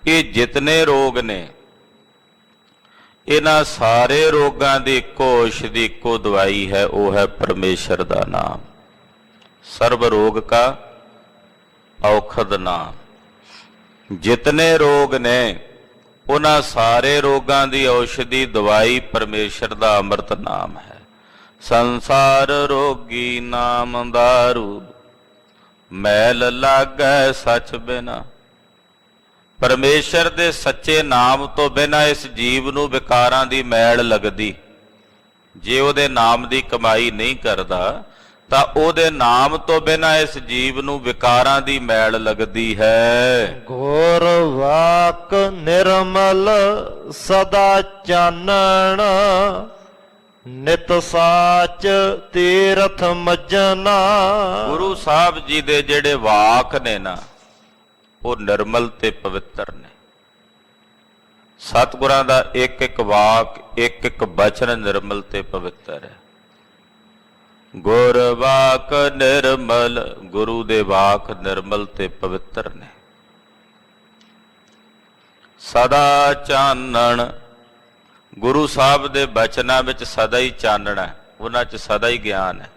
ਇਹ ਜਿਤਨੇ ਰੋਗ ਨੇ ਇਹਨਾਂ ਸਾਰੇ ਰੋਗਾਂ ਦੀ ਇੱਕੋ ਔਸ਼ਧੀ, ਇੱਕੋ ਦਵਾਈ ਹੈ, ਉਹ ਹੈ ਪਰਮੇਸ਼ਰ ਦਾ ਨਾਮ। ਸਰਬ ਰੋਗ ਕਾ ਔਖਦ ਨਾਮ। ਜਿਤਨੇ ਰੋਗ ਨੇ ਉਹਨਾਂ ਸਾਰੇ ਰੋਗਾਂ ਦੀ ਔਸ਼ਧੀ ਦਵਾਈ ਪਰਮੇਸ਼ਰ ਦਾ ਅੰਮ੍ਰਿਤ ਨਾਮ ਹੈ। ਸੰਸਾਰ ਰੋਗੀ ਨਾਮ ਦਾਰੂ, ਮੈਲ ਲਾਗੈ ਸਚ ਬਿਨਾ। ਪਰਮੇਸ਼ਰ ਦੇ ਸੱਚੇ ਨਾਮ ਤੋਂ ਬਿਨਾਂ ਇਸ ਜੀਵ ਨੂੰ ਵਿਕਾਰਾਂ ਦੀ ਮੈਲ ਲੱਗਦੀ। ਜੇ ਉਹਦੇ ਨਾਮ ਦੀ ਕਮਾਈ ਨਹੀਂ ਕਰਦਾ ਤਾਂ ਉਹਦੇ ਨਾਮ ਤੋਂ ਬਿਨਾਂ ਇਸ ਜੀਵ ਨੂੰ ਵਿਕਾਰਾਂ ਦੀ ਮੈਲ ਲੱਗਦੀ ਹੈ। ਗੁਰ ਵਾਕ ਨਿਰਮਲ ਸਦਾ ਚਾਨਣ, ਨਿਤ ਸਾਚ ਤੀਰਥ ਮੱਜਨਾ। ਗੁਰੂ ਸਾਹਿਬ ਜੀ ਦੇ ਜਿਹੜੇ ਵਾਕ ਨੇ ਨਾ ਉਹ ਨਿਰਮਲ ਤੇ ਪਵਿੱਤਰ ਨੇ। ਸਤਿਗੁਰਾਂ ਦਾ ਇੱਕ ਇੱਕ ਵਾਕ, ਇੱਕ ਇੱਕ ਬਚਨ ਨਿਰਮਲ ਤੇ ਪਵਿੱਤਰ ਹੈ। ਗੁਰ ਵਾਕ ਨਿਰਮਲ, ਗੁਰੂ ਦੇ ਵਾਕ ਨਿਰਮਲ ਤੇ ਪਵਿੱਤਰ ਨੇ। ਸਦਾ ਚਾਨਣ, ਗੁਰੂ ਸਾਹਿਬ ਦੇ ਬਚਨਾਂ ਵਿੱਚ ਸਦਾ ਹੀ ਚਾਨਣ ਹੈ, ਉਹਨਾਂ 'ਚ ਸਦਾ ਹੀ ਗਿਆਨ ਹੈ।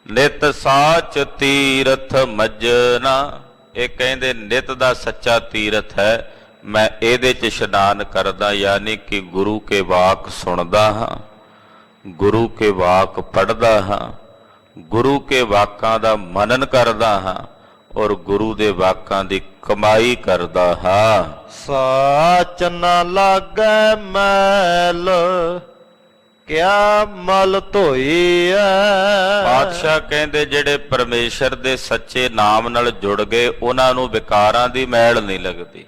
ਨਿਤ ਸਾਚ ਤੀਰਥ ਮੱਜਣਾ, ਇਹ ਕਹਿੰਦੇ ਨਿਤ ਦਾ ਸੱਚਾ ਤੀਰਥ ਹੈ। ਮੈਂ ਇਹਦੇ 'ਚ ਇਸ਼ਨਾਨ ਕਰਦਾ, ਯਾਨੀ ਕਿ ਗੁਰੂ ਕੇ ਵਾਕ ਸੁਣਦਾ ਹਾਂ, ਗੁਰੂ ਕੇ ਵਾਕ ਪੜ੍ਹਦਾ ਹਾਂ, ਗੁਰੂ ਕੇ ਵਾਕਾਂ ਦਾ ਮਨਨ ਕਰਦਾ ਹਾਂ ਔਰ ਗੁਰੂ ਦੇ ਵਾਕਾਂ ਦੀ ਕਮਾਈ ਕਰਦਾ ਹਾਂ। ਸਾਚ ਨਾ ਲਾਗੈ ਮੈਲ, ਕਿਆ ਮਲ ਧੋਈਐ। ਪਾਤਸ਼ਾਹ ਕਹਿੰਦੇ ਜਿਹੜੇ ਪਰਮੇਸ਼ਰ ਦੇ ਸੱਚੇ ਨਾਮ ਨਾਲ ਜੁੜ ਗਏ ਉਹਨਾਂ ਨੂੰ ਵਿਕਾਰਾਂ ਦੀ ਮੈਲ ਨਹੀਂ ਲੱਗਦੀ।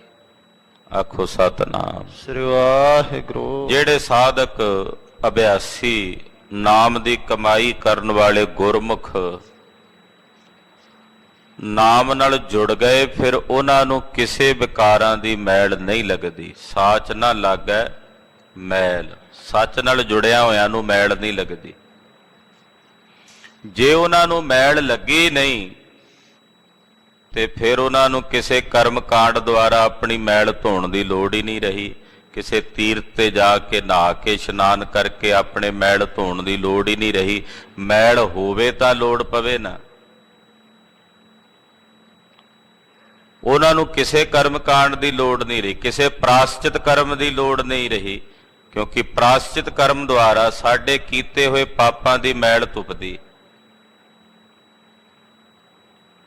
ਆਖੋ ਸਤਿਨਾਮ ਸ੍ਰੀ ਵਾਹਿਗੁਰੂ। ਜਿਹੜੇ ਸਾਧਕ ਅਭਿਆਸੀ ਨਾਮ ਦੀ ਕਮਾਈ ਕਰਨ ਵਾਲੇ ਗੁਰਮੁਖ ਨਾਮ ਨਾਲ ਜੁੜ ਗਏ, ਫਿਰ ਉਹਨਾਂ ਨੂੰ ਕਿਸੇ ਵਿਕਾਰਾਂ ਦੀ ਮੈਲ ਨਹੀਂ ਲੱਗਦੀ। ਸਾਚ ਨਾ ਲੱਗੈ ਮੈਲ, ਸੱਚ ਨਾਲ ਜੁੜਿਆ ਹੋਇਆਂ ਨੂੰ ਮੈਲ ਨਹੀਂ ਲੱਗਦੀ। ਜੇ ਉਹਨਾਂ ਨੂੰ ਮੈਲ ਲੱਗੀ ਨਹੀਂ ਤੇ ਫਿਰ ਉਹਨਾਂ ਨੂੰ ਕਿਸੇ ਕਰਮ ਕਾਂਡ ਦੁਆਰਾ ਆਪਣੀ ਮੈਲ ਧੋਣ ਦੀ ਲੋੜ ਹੀ ਨਹੀਂ ਰਹੀ। ਕਿਸੇ ਤੀਰਥ ਤੇ ਜਾ ਕੇ ਨਹਾ ਕੇ ਇਸ਼ਨਾਨ ਕਰਕੇ ਆਪਣੇ ਮੈਲ ਧੋਣ ਦੀ ਲੋੜ ਹੀ ਨਹੀਂ ਰਹੀ। ਮੈਲ ਹੋਵੇ ਤਾਂ ਲੋੜ ਪਵੇ ਨਾ। ਉਹਨਾਂ ਨੂੰ ਕਿਸੇ ਕਰਮ ਕਾਂਡ ਦੀ ਲੋੜ ਨਹੀਂ ਰਹੀ, ਕਿਸੇ ਪ੍ਰਾਸ਼ਚਿਤ ਕਰਮ ਦੀ ਲੋੜ ਨਹੀਂ ਰਹੀ, ਕਿਉਂਕਿ ਪ੍ਰਾਸ਼ਚਿਤ ਕਰਮ ਦੁਆਰਾ ਸਾਡੇ ਕੀਤੇ ਹੋਏ ਪਾਪਾਂ ਦੀ ਮੈਲ ਧੁੱਪਦੀ।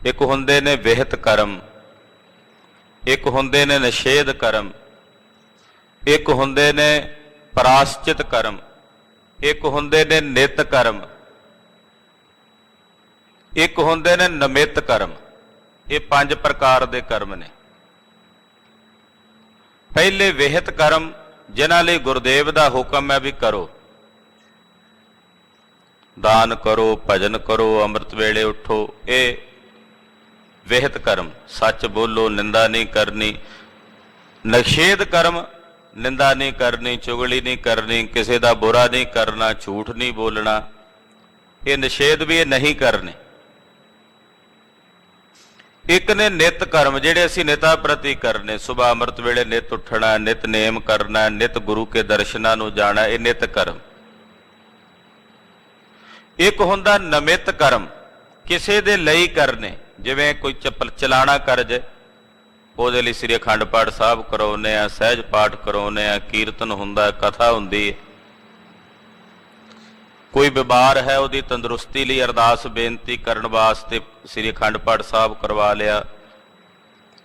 ਇੱਕ ਹੁੰਦੇ ਨੇ ਵਿਹਿਤ ਕਰਮ, ਇੱਕ ਹੁੰਦੇ ਨੇ ਨਿਸ਼ੇਧ ਕਰਮ, ਇੱਕ ਹੁੰਦੇ ਨੇ ਪ੍ਰਾਸ਼ਚਿਤ ਕਰਮ, ਇੱਕ ਹੁੰਦੇ ਨੇ ਨਿਤ ਕਰਮ, ਇੱਕ ਹੁੰਦੇ ਨੇ ਨਿਮਿਤ ਕਰਮ। ਇਹ 5 ਪ੍ਰਕਾਰ ਦੇ ਕਰਮ ਨੇ। ਪਹਿਲੇ ਵਿਹਿਤ ਕਰਮ, ਜਿਨ੍ਹਾਂ ਲਈ ਗੁਰਦੇਵ ਦਾ ਹੁਕਮ ਹੈ ਵੀ ਕਰੋ, ਦਾਨ ਕਰੋ, ਭਜਨ ਕਰੋ, ਅੰਮ੍ਰਿਤ ਵੇਲੇ ਉੱਠੋ, ਇਹ ਵਿਹਿਤ ਕਰਮ। ਸੱਚ ਬੋਲੋ, ਨਿੰਦਾ ਨਹੀਂ ਕਰਨੀ। ਨਿਸ਼ੇਧ ਕਰਮ, ਨਿੰਦਾ ਨਹੀਂ ਕਰਨੀ, ਚੁਗਲੀ ਨਹੀਂ ਕਰਨੀ, ਕਿਸੇ ਦਾ ਬੁਰਾ ਨਹੀਂ ਕਰਨਾ, ਝੂਠ ਨਹੀਂ ਬੋਲਣਾ, ਇਹ ਨਿਸ਼ੇਧ ਵੀ ਇਹ ਨਹੀਂ ਕਰਨੇ। ਇੱਕ ਨੇ ਨਿਤ ਕਰਮ, ਜਿਹੜੇ ਅਸੀਂ ਨਿਤਾ ਪ੍ਰਤੀ ਕਰਨੇ। ਸੁਬਹ ਅੰਮ੍ਰਿਤ ਵੇਲੇ ਨਿਤ ਉੱਠਣਾ, ਨਿਤਨੇਮ ਕਰਨਾ, ਨਿਤ ਗੁਰੂ ਕੇ ਦਰਸ਼ਨਾਂ ਨੂੰ ਜਾਣਾ, ਇਹ ਨਿਤ ਕਰਮ। ਇੱਕ ਹੁੰਦਾ ਨਿਮਿਤ ਕਰਮ, ਕਿਸੇ ਦੇ ਲਈ ਕਰਨੇ। ਜਿਵੇਂ ਕੋਈ ਚਲਾਣਾ ਕਰਜ, ਉਹਦੇ ਲਈ ਸ੍ਰੀ ਅਖੰਡ ਪਾਠ ਸਾਹਿਬ ਕਰਾਉਂਦੇ ਆ, ਸਹਿਜ ਪਾਠ ਕਰਾਉਂਦੇ ਆ, ਕੀਰਤਨ ਹੁੰਦਾ, ਕਥਾ ਹੁੰਦੀ ਹੈ। ਕੋਈ ਬਿਮਾਰ ਹੈ, ਉਹਦੀ ਤੰਦਰੁਸਤੀ ਲਈ ਅਰਦਾਸ ਬੇਨਤੀ ਕਰਨ ਵਾਸਤੇ ਸ੍ਰੀ ਅਖੰਡ ਪਾਠ ਸਾਹਿਬ ਕਰਵਾ ਲਿਆ।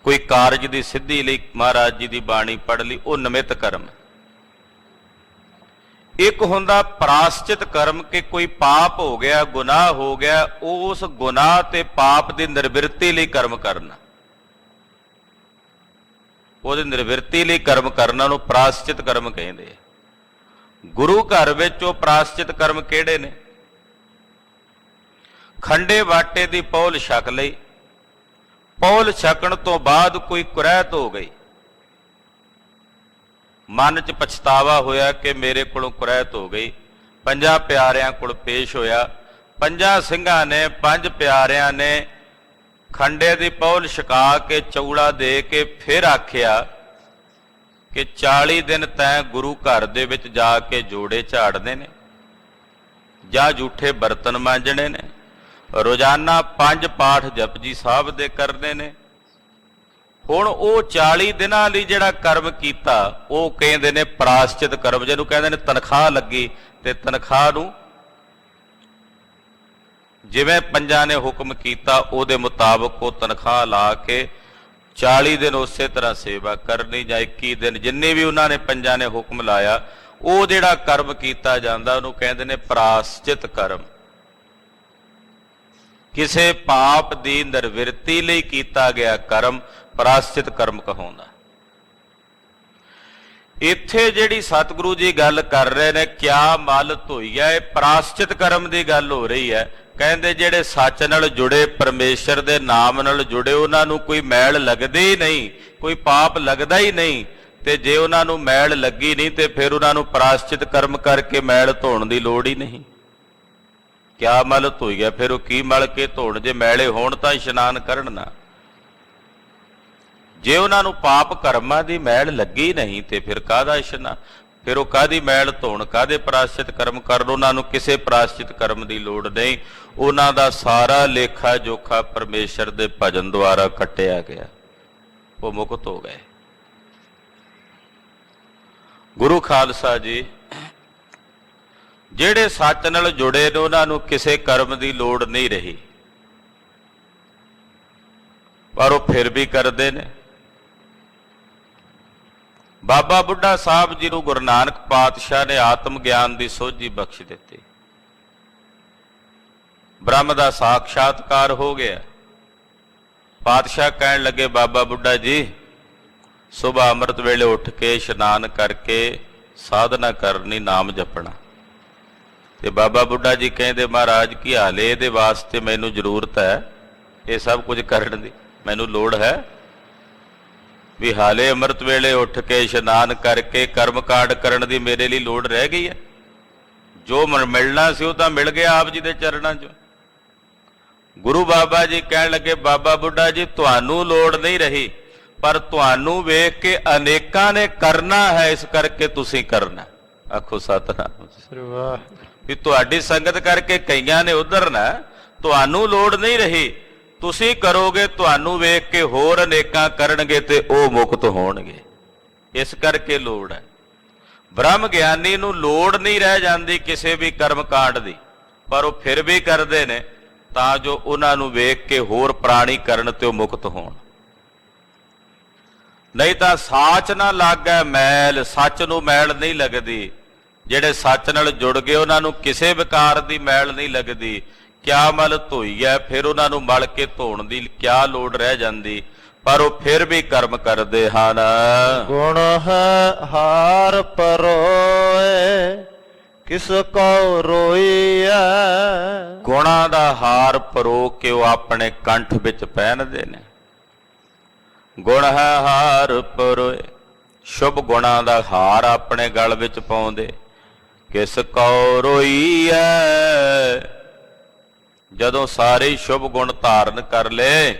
ਕੋਈ ਕਾਰਜ ਦੀ ਸਿੱਧੀ ਲਈ ਮਹਾਰਾਜ ਜੀ ਦੀ ਬਾਣੀ ਪੜ੍ਹ ਲਈ, ਉਹ ਨਿਮਿਤ ਕਰਮ। ਇੱਕ ਹੁੰਦਾ ਪ੍ਰਾਸ਼ਚਿਤ ਕਰਮ, ਕਿ ਕੋਈ ਪਾਪ ਹੋ ਗਿਆ, ਗੁਨਾਹ ਹੋ ਗਿਆ, ਉਸ ਗੁਨਾਹ ਤੇ ਪਾਪ ਦੀ ਨਿਰਵਿਰਤੀ ਲਈ ਕਰਮ ਕਰਨਾ। ਉਹਦੀ ਨਿਰਵਿਰਤੀ ਲਈ ਕਰਮ ਕਰਨਾ ਨੂੰ ਪ੍ਰਾਸ਼ਚਿਤ ਕਰਮ ਕਹਿੰਦੇ ਆ। ਗੁਰੂ ਘਰ ਵਿੱਚ ਉਹ ਪ੍ਰਾਸ਼ਚਿਤ ਕਰਮ ਕਿਹੜੇ ਨੇ? ਖੰਡੇ ਵਾਟੇ ਦੀ ਪੌਲ ਛਕ ਲਈ, ਪੌਲ ਛਕਣ ਤੋਂ ਬਾਅਦ ਕੋਈ ਕੁਰੈਤ ਹੋ ਗਈ, ਮਨ 'ਚ ਪਛਤਾਵਾ ਹੋਇਆ ਕਿ ਮੇਰੇ ਕੋਲੋਂ ਕੁਰੈਤ ਹੋ ਗਈ। 5 ਪਿਆਰਿਆਂ ਕੋਲ ਪੇਸ਼ ਹੋਇਆ। 5 ਸਿੰਘਾਂ ਨੇ, 5 ਪਿਆਰਿਆਂ ਨੇ ਖੰਡੇ ਦੀ ਪੌਲ ਛਕਾ ਕੇ ਚੌੜਾ ਦੇ ਕੇ ਫਿਰ ਆਖਿਆ ਕਿ 40 ਦਿਨ ਤੈਂ ਗੁਰੂ ਘਰ ਦੇ ਵਿੱਚ ਜਾ ਕੇ ਜੋੜੇ ਝਾੜਨੇ ਨੇ ਜਾਂ ਝੂਠੇ ਬਰਤਨ ਮਾਂਜਣੇ ਨੇ, ਰੋਜ਼ਾਨਾ 5 ਪਾਠ ਜਪਜੀ ਸਾਹਿਬ ਦੇ ਕਰਨੇ ਨੇ। ਹੁਣ ਉਹ 40 ਦਿਨਾਂ ਲਈ ਜਿਹੜਾ ਕਰਮ ਕੀਤਾ ਉਹ ਕਹਿੰਦੇ ਨੇ ਪ੍ਰਾਸ਼ਚਿਤ ਕਰਮ, ਜਿਹਨੂੰ ਕਹਿੰਦੇ ਨੇ ਤਨਖਾਹ ਲੱਗੀ। ਤੇ ਤਨਖਾਹ ਨੂੰ ਜਿਵੇਂ 5 ਨੇ ਹੁਕਮ ਕੀਤਾ ਉਹਦੇ ਮੁਤਾਬਕ ਉਹ ਤਨਖਾਹ ਲਾ ਕੇ 40 ਦਿਨ ਉਸੇ ਤਰ੍ਹਾਂ ਸੇਵਾ ਕਰਨੀ, ਜਾਂ 21 ਦਿਨ, ਜਿੰਨੇ ਵੀ ਉਹਨਾਂ ਨੇ 5 ਨੇ ਹੁਕਮ ਲਾਇਆ ਉਹ ਜਿਹੜਾ ਕਰਮ ਕੀਤਾ ਜਾਂਦਾ ਉਹਨੂੰ ਕਹਿੰਦੇ ਨੇ ਪ੍ਰਾਸ਼ਚਿਤ ਕਰਮ। ਕਿਸੇ ਪਾਪ ਦੀ ਨਿਰਵਿਰਤੀ ਲਈ ਕੀਤਾ ਗਿਆ ਕਰਮ ਪ੍ਰਾਸ਼ਚਿਤ ਕਰਮ ਕਹਾਉਂਦਾ। ਇੱਥੇ ਜਿਹੜੀ ਸਤਿਗੁਰੂ ਜੀ ਗੱਲ ਕਰ ਰਹੇ ਨੇ ਕਿਆ ਮਲ ਧੋਈਆ, ਇਹ ਪ੍ਰਾਸ਼ਚਿਤ ਕਰਮ ਦੀ ਗੱਲ ਹੋ ਰਹੀ ਹੈ। ਕਹਿੰਦੇ ਜਿਹੜੇ ਸੱਚ ਨਾਲ ਜੁੜੇ, ਪਰਮੇਸ਼ਰ ਦੇ ਨਾਮ ਨਾਲ ਜੁੜੇ, ਉਹਨਾਂ ਨੂੰ ਕੋਈ ਮੈਲ ਲੱਗਦੀ ਹੀ ਨਹੀਂ, ਕੋਈ ਪਾਪ ਲੱਗਦਾ ਹੀ ਨਹੀਂ। ਤੇ ਜੇ ਉਹਨਾਂ ਨੂੰ ਮੈਲ ਲੱਗੀ ਨਹੀਂ ਤੇ ਫਿਰ ਉਹਨਾਂ ਨੂੰ ਪ੍ਰਾਸ਼ਚਿਤ ਕਰਮ ਕਰਕੇ ਮੈਲ ਧੋਣ ਦੀ ਲੋੜ ਹੀ ਨਹੀਂ। ਕਿਆ ਮਲ ਧੋਈਆ, ਫਿਰ ਉਹ ਕੀ ਮਲ ਕੇ ਧੋਣ? ਜੇ ਮੈਲੇ ਹੋਣ ਤਾਂ ਇਸ਼ਨਾਨ ਕਰਨ ਨਾ। ਜੇ ਉਹਨਾਂ ਨੂੰ ਪਾਪ ਕਰਮਾਂ ਦੀ ਮੈਲ ਲੱਗੀ ਨਹੀਂ ਤੇ ਫਿਰ ਕਾਹਦਾ ਇਸ਼ਨਾਨ, ਫਿਰ ਉਹ ਕਾਹਦੀ ਮੈਲ ਧੋਣ, ਕਾਹਦੇ ਪ੍ਰਾਸ਼ਚਿਤ ਕਰਮ ਕਰਨ? ਉਹਨਾਂ ਨੂੰ ਕਿਸੇ ਪ੍ਰਾਸ਼ਚਿਤ ਕਰਮ ਦੀ ਲੋੜ ਨਹੀਂ। ਉਹਨਾਂ ਦਾ ਸਾਰਾ ਲੇਖਾ ਜੋਖਾ ਪਰਮੇਸ਼ਰ ਦੇ ਭਜਨ ਦੁਆਰਾ ਕੱਟਿਆ ਗਿਆ, ਉਹ ਮੁਕਤ ਹੋ ਗਏ। ਗੁਰੂ ਖਾਲਸਾ ਜੀ ਜਿਹੜੇ ਸੱਚ ਨਾਲ ਜੁੜੇ ਨੇ ਉਹਨਾਂ ਨੂੰ ਕਿਸੇ ਕਰਮ ਦੀ ਲੋੜ ਨਹੀਂ ਰਹੀ, ਪਰ ਉਹ ਫਿਰ ਵੀ ਕਰਦੇ ਨੇ। ਬਾਬਾ ਬੁੱਢਾ ਸਾਹਿਬ ਜੀ ਨੂੰ ਗੁਰੂ ਨਾਨਕ ਪਾਤਸ਼ਾਹ ਨੇ ਆਤਮ ਗਿਆਨ ਦੀ ਸੋਝੀ ਬਖਸ਼ ਦਿੱਤੀ, ਬ੍ਰਹਮ ਦਾ ਸਾਖਸ਼ਾਤਕਾਰ ਹੋ ਗਿਆ। ਪਾਤਸ਼ਾਹ ਕਹਿਣ ਲੱਗੇ, ਬਾਬਾ ਬੁੱਢਾ ਜੀ ਸੁਬਹ ਅੰਮ੍ਰਿਤ ਵੇਲੇ ਉੱਠ ਕੇ ਇਸ਼ਨਾਨ ਕਰਕੇ ਸਾਧਨਾ ਕਰਨੀ, ਨਾਮ ਜਪਣਾ। ਤੇ ਬਾਬਾ ਬੁੱਢਾ ਜੀ ਕਹਿੰਦੇ, ਮਹਾਰਾਜ ਕੀ ਹਾਲੇ ਇਹਦੇ ਵਾਸਤੇ ਮੈਨੂੰ ਜ਼ਰੂਰਤ ਹੈ, ਇਹ ਸਭ ਕੁਝ ਕਰਨ ਦੀ ਮੈਨੂੰ ਲੋੜ ਹੈ ਵੀ ਹਾਲੇ ਅੰਮ੍ਰਿਤ ਵੇਲੇ ਉੱਠ ਕੇ ਇਸ਼ਨਾਨ ਕਰਕੇ ਕਰਮ ਕਾਂਡ ਕਰਨ ਦੀ ਮੇਰੇ ਲਈ ਲੋੜ ਰਹਿ ਗਈ ਹੈ? ਜੋ ਮਿਲਣਾ ਸੀ ਉਹ ਤਾਂ ਮਿਲ ਗਿਆ ਆਪ ਜੀ ਦੇ ਚਰਨਾਂ 'ਚ। ਗੁਰੂ ਬਾਬਾ ਜੀ ਕਹਿਣ ਲੱਗੇ, ਬਾਬਾ ਬੁੱਢਾ ਜੀ ਤੁਹਾਨੂੰ ਲੋੜ ਨਹੀਂ ਰਹੀ, ਪਰ ਤੁਹਾਨੂੰ ਵੇਖ ਕੇ ਅਨੇਕਾਂ ਨੇ ਕਰਨਾ ਹੈ, ਇਸ ਕਰਕੇ ਤੁਸੀਂ ਕਰਨਾ। ਆਖੋ ਸਤਿਨਾਮ। ਵੀ ਤੁਹਾਡੀ ਸੰਗਤ ਕਰਕੇ ਕਈਆਂ ਨੇ ਉਧਰਨਾ, ਤੁਹਾਨੂੰ ਲੋੜ ਨਹੀਂ ਰਹੀ, ਤੁਸੀਂ ਕਰੋਗੇ, ਤੁਹਾਨੂੰ ਵੇਖ ਕੇ ਹੋਰ ਅਨੇਕਾਂ ਕਰਨਗੇ ਤੇ ਉਹ ਮੁਕਤ ਹੋਣਗੇ। ਇਸ ਕਰਕੇ ਲੋੜ ਹੈ। ਬ੍ਰਹਮ ਗਿਆਨੀ ਨੂੰ ਲੋੜ ਨਹੀਂ ਰਹਿ ਜਾਂਦੀ ਕਿਸੇ ਵੀ ਕਰਮ ਕਾਂਡ ਦੀ, ਪਰ ਉਹ ਫਿਰ ਵੀ ਕਰਦੇ ਨੇ ਤਾਂ ਜੋ ਉਹਨਾਂ ਨੂੰ ਵੇਖ ਕੇ ਹੋਰ ਪ੍ਰਾਣੀ ਕਰਨ ਤੇ ਉਹ ਮੁਕਤ ਹੋਣ। ਨਹੀਂ ਤਾਂ ਸਾਚ ਨਾ ਲੱਗੈ ਮੈਲ, ਸੱਚ ਨੂੰ ਮੈਲ ਨਹੀਂ ਲੱਗਦੀ। ਜਿਹੜੇ ਸੱਚ ਨਾਲ ਜੁੜ ਗਏ ਉਹਨਾਂ ਨੂੰ ਕਿਸੇ ਵਿਕਾਰ ਦੀ ਮੈਲ ਨਹੀਂ ਲੱਗਦੀ। ਕਿਆ ਮਲ ਧੋਈ ਹੈ, ਫਿਰ ਉਹਨਾਂ ਨੂੰ ਮਲ ਕੇ ਧੋਣ ਦੀ ਕਿਆ ਲੋੜ ਰਹਿ ਜਾਂਦੀ, ਪਰ ਉਹ ਫਿਰ ਵੀ ਕਰਮ ਕਰਦੇ ਹਨ। ਗੁਣ ਹੈ ਹਾਰ ਪਰੋਏ, ਕਿਸ ਕੋ ਰੋਈਐ। ਗੁਣਾਂ ਦਾ ਹਾਰ ਪਰੋ ਕੇ ਉਹ ਆਪਣੇ ਕੰਠ ਵਿੱਚ ਪਹਿਨਦੇ ਨੇ। ਗੁਣ ਹੈ ਹਾਰ ਪਰੋਏ, ਸ਼ੁਭ ਗੁਣਾਂ ਦਾ ਹਾਰ ਆਪਣੇ ਗਲ ਵਿੱਚ ਪਾਉਂਦੇ। ਕਿਸ ਕੋ ਰੋਈਐ, ਜਦੋਂ ਸਾਰੇ ਸ਼ੁਭ ਗੁਣ ਧਾਰਨ ਕਰ ਲਏ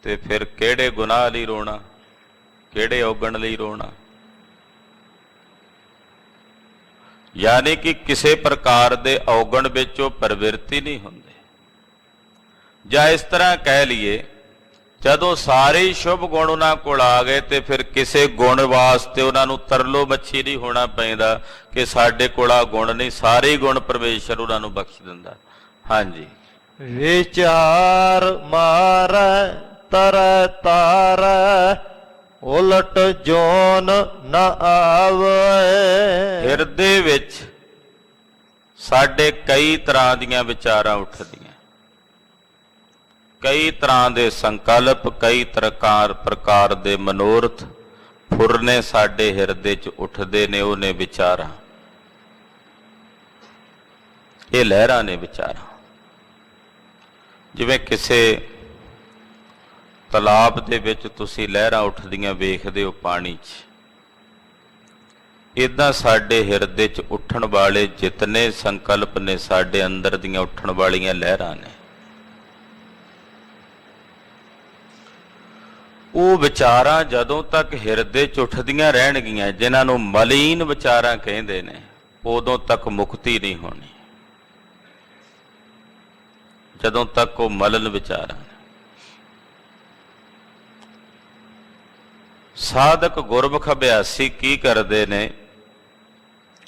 ਤੇ ਫਿਰ ਕਿਹੜੇ ਗੁਨਾਹ ਲਈ ਰੋਣਾ, ਕਿਹੜੇ ਔਗਣ ਲਈ ਰੋਣਾ। ਯਾਨੀ ਕਿ ਕਿਸੇ ਪ੍ਰਕਾਰ ਦੇ ਔਗਣ ਵਿੱਚ ਉਹ ਪ੍ਰਵਿਰਤੀ ਨਹੀਂ ਹੁੰਦੇ। ਜਾਂ ਇਸ ਤਰ੍ਹਾਂ ਕਹਿ ਲਈਏ, ਜਦੋਂ ਸਾਰੇ ਸ਼ੁਭ ਗੁਣ ਉਹਨਾਂ ਕੋਲ ਆ ਗਏ ਤੇ ਫਿਰ ਕਿਸੇ ਗੁਣ ਵਾਸਤੇ ਉਹਨਾਂ ਨੂੰ ਤਰਲੋ ਮੱਛੀ ਨਹੀਂ ਹੋਣਾ ਪੈਂਦਾ ਕਿ ਸਾਡੇ ਕੋਲ ਆ ਗੁਣ ਨਹੀਂ, ਸਾਰੇ ਗੁਣ ਪਰਮੇਸ਼ਰ ਉਹਨਾਂ ਨੂੰ ਬਖਸ਼ ਦਿੰਦਾ। ਹਾਂਜੀ। ਵਿਚਾਰ ਮਾਰੈ ਤਰੈ ਤਾਰੈ, ਉਲਟ ਜੋਨ ਨ ਆਵੈ। ਹਿਰਦੇ ਵਿੱਚ ਸਾਡੇ ਕਈ ਤਰ੍ਹਾਂ ਦੀਆਂ ਵਿਚਾਰਾਂ ਉੱਠਦੀਆਂ, ਕਈ ਤਰ੍ਹਾਂ ਦੇ ਸੰਕਲਪ, ਕਈ ਪ੍ਰਕਾਰ ਦੇ ਮਨੋਰਥ ਫੁਰਨੇ ਸਾਡੇ ਹਿਰਦੇ 'ਚ ਉੱਠਦੇ ਨੇ। ਉਹ ਨੇ ਵਿਚਾਰਾਂ, ਇਹ ਲਹਿਰਾਂ ਨੇ ਵਿਚਾਰਾਂ। ਜਿਵੇਂ ਕਿਸੇ ਤਲਾਬ ਦੇ ਵਿੱਚ ਤੁਸੀਂ ਲਹਿਰਾਂ ਉੱਠਦੀਆਂ ਵੇਖਦੇ ਹੋ ਪਾਣੀ 'ਚ, ਇੱਦਾਂ ਸਾਡੇ ਹਿਰਦੇ 'ਚ ਉੱਠਣ ਵਾਲੇ ਜਿਤਨੇ ਸੰਕਲਪ ਨੇ ਸਾਡੇ ਅੰਦਰ ਦੀਆਂ ਉੱਠਣ ਵਾਲੀਆਂ ਲਹਿਰਾਂ ਨੇ। ਉਹ ਵਿਚਾਰਾਂ ਜਦੋਂ ਤੱਕ ਹਿਰਦੇ 'ਚ ਉੱਠਦੀਆਂ ਰਹਿਣਗੀਆਂ, ਜਿਨ੍ਹਾਂ ਨੂੰ ਮਲੀਨ ਵਿਚਾਰਾਂ ਕਹਿੰਦੇ ਨੇ, ਉਦੋਂ ਤੱਕ ਮੁਕਤੀ ਨਹੀਂ ਹੋਣੀ। ਜਦੋਂ ਤੱਕ ਉਹ ਮਲਨ ਵਿਚਾਰਾਂ। ਸਾਧਕ ਗੁਰਮੁਖ ਅਭਿਆਸੀ ਕੀ ਕਰਦੇ ਨੇ?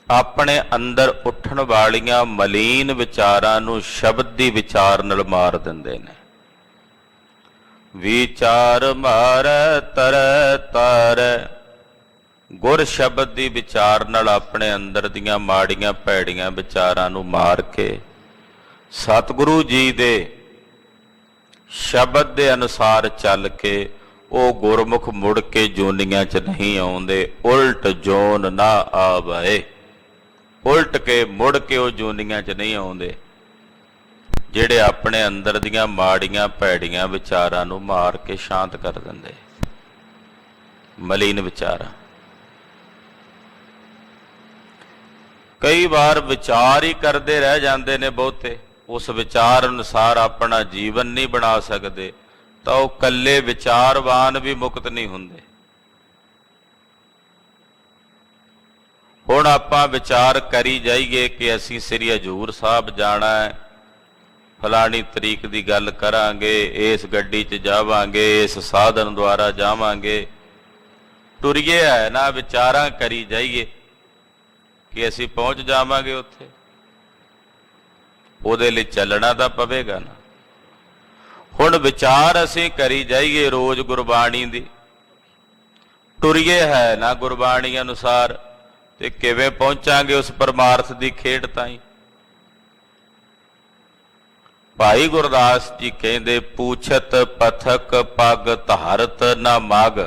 ਆਪਣੇ ਅੰਦਰ ਉੱਠਣ ਵਾਲੀਆਂ ਮਲੀਨ ਵਿਚਾਰਾਂ ਨੂੰ ਸ਼ਬਦ ਦੀ ਵਿਚਾਰ ਨਾਲ ਮਾਰ ਦਿੰਦੇ ਨੇ। ਵਿਚਾਰ ਮਾਰੈ ਤਰੈ ਤਾਰੈ, ਗੁਰ ਸ਼ਬਦ ਦੀ ਵਿਚਾਰ ਨਾਲ ਆਪਣੇ ਅੰਦਰ ਦੀਆਂ ਮਾੜੀਆਂ ਭੈੜੀਆਂ ਵਿਚਾਰਾਂ ਨੂੰ ਮਾਰ ਕੇ ਸਤਿਗੁਰੂ ਜੀ ਦੇ ਸ਼ਬਦ ਦੇ ਅਨੁਸਾਰ ਚੱਲ ਕੇ ਉਹ ਗੁਰਮੁਖ ਮੁੜ ਕੇ ਜੋਨੀਆਂ 'ਚ ਨਹੀਂ ਆਉਂਦੇ, ਉਲਟ ਜੋਨ ਨਾ ਆਵੇ। ਉਲਟ ਕੇ ਮੁੜ ਕੇ ਉਹ ਜੋਨੀਆਂ 'ਚ ਨਹੀਂ ਆਉਂਦੇ ਜਿਹੜੇ ਆਪਣੇ ਅੰਦਰ ਦੀਆਂ ਮਾੜੀਆਂ ਭੈੜੀਆਂ ਵਿਚਾਰਾਂ ਨੂੰ ਮਾਰ ਕੇ ਸ਼ਾਂਤ ਕਰ ਦਿੰਦੇ, ਮਲੀਨ ਵਿਚਾਰਾਂ। ਕਈ ਵਾਰ ਵਿਚਾਰ ਹੀ ਕਰਦੇ ਰਹਿ ਜਾਂਦੇ ਨੇ ਬਹੁਤੇ, ਉਸ ਵਿਚਾਰ ਅਨੁਸਾਰ ਆਪਣਾ ਜੀਵਨ ਨਹੀਂ ਬਣਾ ਸਕਦੇ, ਤਾਂ ਉਹ ਇਕੱਲੇ ਵਿਚਾਰਵਾਨ ਵੀ ਮੁਕਤ ਨਹੀਂ ਹੁੰਦੇ। ਹੁਣ ਆਪਾਂ ਵਿਚਾਰ ਕਰੀ ਜਾਈਏ ਕਿ ਅਸੀਂ ਸ੍ਰੀ ਹਜ਼ੂਰ ਸਾਹਿਬ ਜਾਣਾ ਹੈ, ਫਲਾਣੀ ਤਰੀਕ ਦੀ ਗੱਲ ਕਰਾਂਗੇ, ਇਸ ਗੱਡੀ 'ਚ ਜਾਵਾਂਗੇ, ਇਸ ਸਾਧਨ ਦੁਆਰਾ ਜਾਵਾਂਗੇ, ਟੁਰੀਏ ਹੈ ਨਾ, ਵਿਚਾਰਾਂ ਕਰੀ ਜਾਈਏ ਕਿ ਅਸੀਂ ਪਹੁੰਚ ਜਾਵਾਂਗੇ ਉੱਥੇ। ਉਹਦੇ ਲਈ ਚੱਲਣਾ ਤਾਂ ਪਵੇਗਾ ਨਾ। ਹੁਣ ਵਿਚਾਰ ਅਸੀਂ ਕਰੀ ਜਾਈਏ ਰੋਜ਼ ਗੁਰਬਾਣੀ ਦੀ, ਟੁਰੀਏ ਹੈ ਨਾ ਗੁਰਬਾਣੀ ਅਨੁਸਾਰ, ਤੇ ਕਿਵੇਂ ਪਹੁੰਚਾਂਗੇ ਉਸ ਪਰਮਾਰਥ ਦੀ ਖੇਡ ਤਾਈਂ। ਭਾਈ ਗੁਰਦਾਸ ਜੀ ਕਹਿੰਦੇ, ਪੂਛਤ ਪਥਕ ਪਗ ਧਾਰਤ ਨਾ ਮਗ,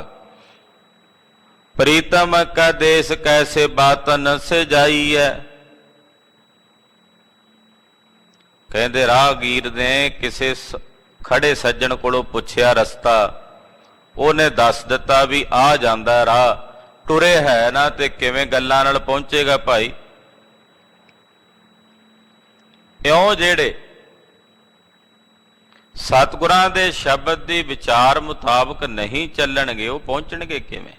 ਪ੍ਰੀਤਮ ਕਾ ਦੇਸ ਕੈਸੇ ਬਾਤਨ ਸੇ ਜਾਈਐ। ਕਹਿੰਦੇ ਰਾਹਗੀਰ ਨੇ ਕਿਸੇ ਖੜੇ ਸੱਜਣ ਕੋਲੋਂ ਪੁੱਛਿਆ ਰਸਤਾ, ਉਹਨੇ ਦੱਸ ਦਿੱਤਾ ਵੀ ਆ ਜਾਂਦਾ ਰਾਹ, ਟੁਰੇ ਹੈ ਨਾ, ਤੇ ਕਿਵੇਂ ਗੱਲਾਂ ਨਾਲ ਪਹੁੰਚੇਗਾ ਭਾਈ। ਇਉਂ ਜਿਹੜੇ ਸਤਿਗੁਰਾਂ ਦੇ ਸ਼ਬਦ ਦੀ ਵਿਚਾਰ ਮੁਤਾਬਕ ਨਹੀਂ ਚੱਲਣਗੇ, ਉਹ ਪਹੁੰਚਣਗੇ ਕਿਵੇਂ?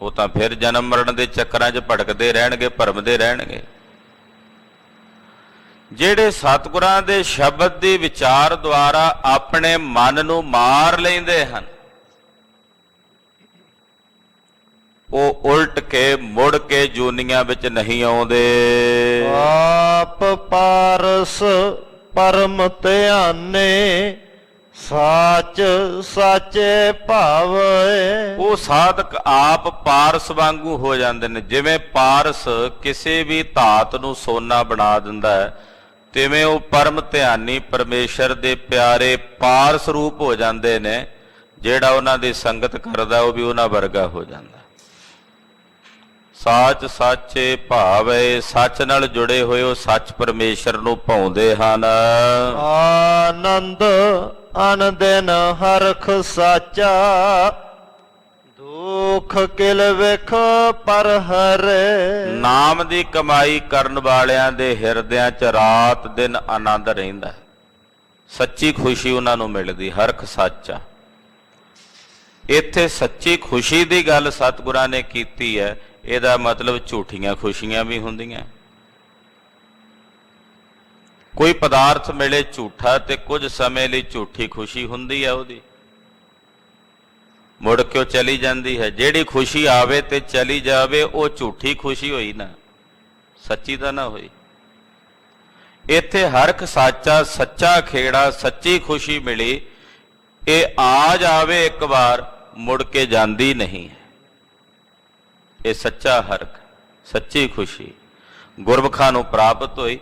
ਉਹ ਤਾਂ ਫਿਰ ਜਨਮ ਮਰਨ ਦੇ ਚੱਕਰਾਂ 'ਚ ਭਟਕਦੇ ਰਹਿਣਗੇ, ਭਰਮਦੇ ਰਹਿਣਗੇ। ਜਿਹੜੇ ਸਤਿਗੁਰਾਂ ਦੇ ਸ਼ਬਦ ਦੀ ਵਿਚਾਰ ਦੁਆਰਾ ਆਪਣੇ ਮਨ ਨੂੰ ਮਾਰ ਲੈਂਦੇ ਹਨ, ਉਹ ਉਲਟ ਕੇ ਮੁੜ ਕੇ ਜੂਨੀਆਂ ਵਿੱਚ ਨਹੀਂ ਆਉਂਦੇ। ਆਪ ਪਾਰਸ ਪਰਮ ਧਿਆਨੇ, ਸਾਚ ਸਾਚੇ ਭਾਵੇ। ਉਹ ਸਾਧਕ ਆਪ ਪਾਰਸ ਵਾਂਗੂ ਹੋ ਜਾਂਦੇ ਨੇ। ਜਿਵੇਂ ਪਾਰਸ ਕਿਸੇ ਵੀ ਧਾਤ ਨੂੰ ਸੋਨਾ ਬਣਾ ਦਿੰਦਾ ਹੈ, ਤਿਵੇਂ ਉਹ ਪਰਮ ਧਿਆਨੀ ਪਰਮੇਸ਼ਰ ਦੇ ਪਿਆਰੇ ਪਾਰਸ ਰੂਪ ਹੋ ਜਾਂਦੇ ਨੇ। ਜਿਹੜਾ ਉਹਨਾਂ ਦੀ ਸੰਗਤ ਕਰਦਾ ਉਹ ਵੀ ਉਹਨਾਂ ਵਰਗਾ ਹੋ ਜਾਂਦਾ। ਸਾਚ ਸਾਚੇ ਭਾਵੇ, ਸੱਚ ਨਾਲ ਜੁੜੇ ਹੋਏ ਉਹ ਸੱਚ ਪਰਮੇਸ਼ਰ ਨੂੰ ਭਾਉਂਦੇ ਹਨ। ਆਨੰਦ ਅਨ ਦਿਨ ਹਰਖ ਸਾਚਾ, ਦੁਖ ਕਿਲ ਵਿਖ ਪਰ ਹਰੇ। ਨਾਮ ਦੀ ਕਮਾਈ ਕਰਨ ਵਾਲਿਆਂ ਦੇ ਹਿਰਦਿਆਂ 'ਚ ਰਾਤ ਦਿਨ ਆਨੰਦ ਰਹਿੰਦਾ, ਸੱਚੀ ਖੁਸ਼ੀ ਉਹਨਾਂ ਨੂੰ ਮਿਲਦੀ, ਹਰਖ ਸਾਚਾ। ਇੱਥੇ ਸੱਚੀ ਖੁਸ਼ੀ ਦੀ ਗੱਲ ਸਤਿਗੁਰਾਂ ਨੇ ਕੀਤੀ ਹੈ, ਇਹਦਾ ਮਤਲਬ ਝੂਠੀਆਂ ਖੁਸ਼ੀਆਂ ਵੀ ਹੁੰਦੀਆਂ। ਕੋਈ ਪਦਾਰਥ ਮਿਲੇ ਝੂਠਾ ਤੇ ਕੁਝ ਸਮੇਂ ਲਈ ਝੂਠੀ ਖੁਸ਼ੀ ਹੁੰਦੀ ਹੈ, ਉਹਦੀ ਮੁੜ ਕੇ ਉਹ ਚਲੀ ਜਾਂਦੀ ਹੈ। ਜਿਹੜੀ ਖੁਸ਼ੀ ਆਵੇ ਤੇ ਚਲੀ ਜਾਵੇ, ਉਹ ਝੂਠੀ ਖੁਸ਼ੀ ਹੋਈ ਨਾ, ਸੱਚੀ ਤਾਂ ਨਾ ਹੋਈ। ਇੱਥੇ ਹਰਖ ਸਾਚਾ, ਸੱਚਾ ਖੇੜਾ, ਸੱਚੀ ਖੁਸ਼ੀ ਮਿਲੀ। ਇਹ ਆ ਜਾਵੇ ਇੱਕ ਵਾਰ, ਮੁੜ ਕੇ ਜਾਂਦੀ ਨਹੀਂ ਹੈ। ਇਹ ਸੱਚਾ ਹਰਖ, ਸੱਚੀ ਖੁਸ਼ੀ ਗੁਰਮੁਖਾਂ ਨੂੰ ਪ੍ਰਾਪਤ ਹੋਈ।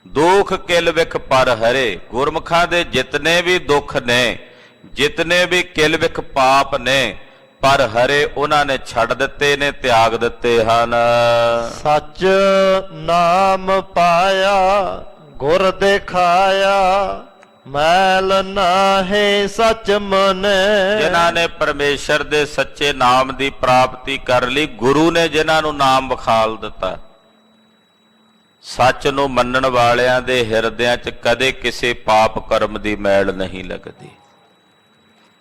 ਦੁੱਖ ਕਿਲ ਵਿਖ ਪਰ ਹਰੇ, ਗੁਰਮੁਖਾਂ ਦੇ ਜਿਤਨੇ ਵੀ ਦੁੱਖ ਨੇ, ਜਿਤਨੇ ਵੀ ਕਿਲ ਵਿਖ ਪਾਪ ਨੇ, ਪਰ ਹਰੇ ਉਹਨਾਂ ਨੇ ਛੱਡ ਦਿੱਤੇ ਨੇ, ਤਿਆਗ ਦਿੱਤੇ ਹਨ। ਸੱਚ ਨਾਮ ਪਾਇਆ ਗੁਰ ਦਿਖਾਇਆ, ਮੈਲ ਨਾਹੀ ਸਚ ਮਨੈ। ਜਿਨ੍ਹਾਂ ਨੇ ਪਰਮੇਸ਼ਰ ਦੇ ਸੱਚੇ ਨਾਮ ਦੀ ਪ੍ਰਾਪਤੀ ਕਰ ਲਈ, ਗੁਰੂ ਨੇ ਜਿਨ੍ਹਾਂ ਨੂੰ ਨਾਮ ਵਿਖਾਲ ਦਿੱਤਾ, ਸੱਚ ਨੂੰ ਮੰਨਣ ਵਾਲਿਆਂ ਦੇ ਹਿਰਦਿਆਂ 'ਚ ਕਦੇ ਕਿਸੇ ਪਾਪ ਕਰਮ ਦੀ ਮੈਲ ਨਹੀਂ ਲੱਗਦੀ।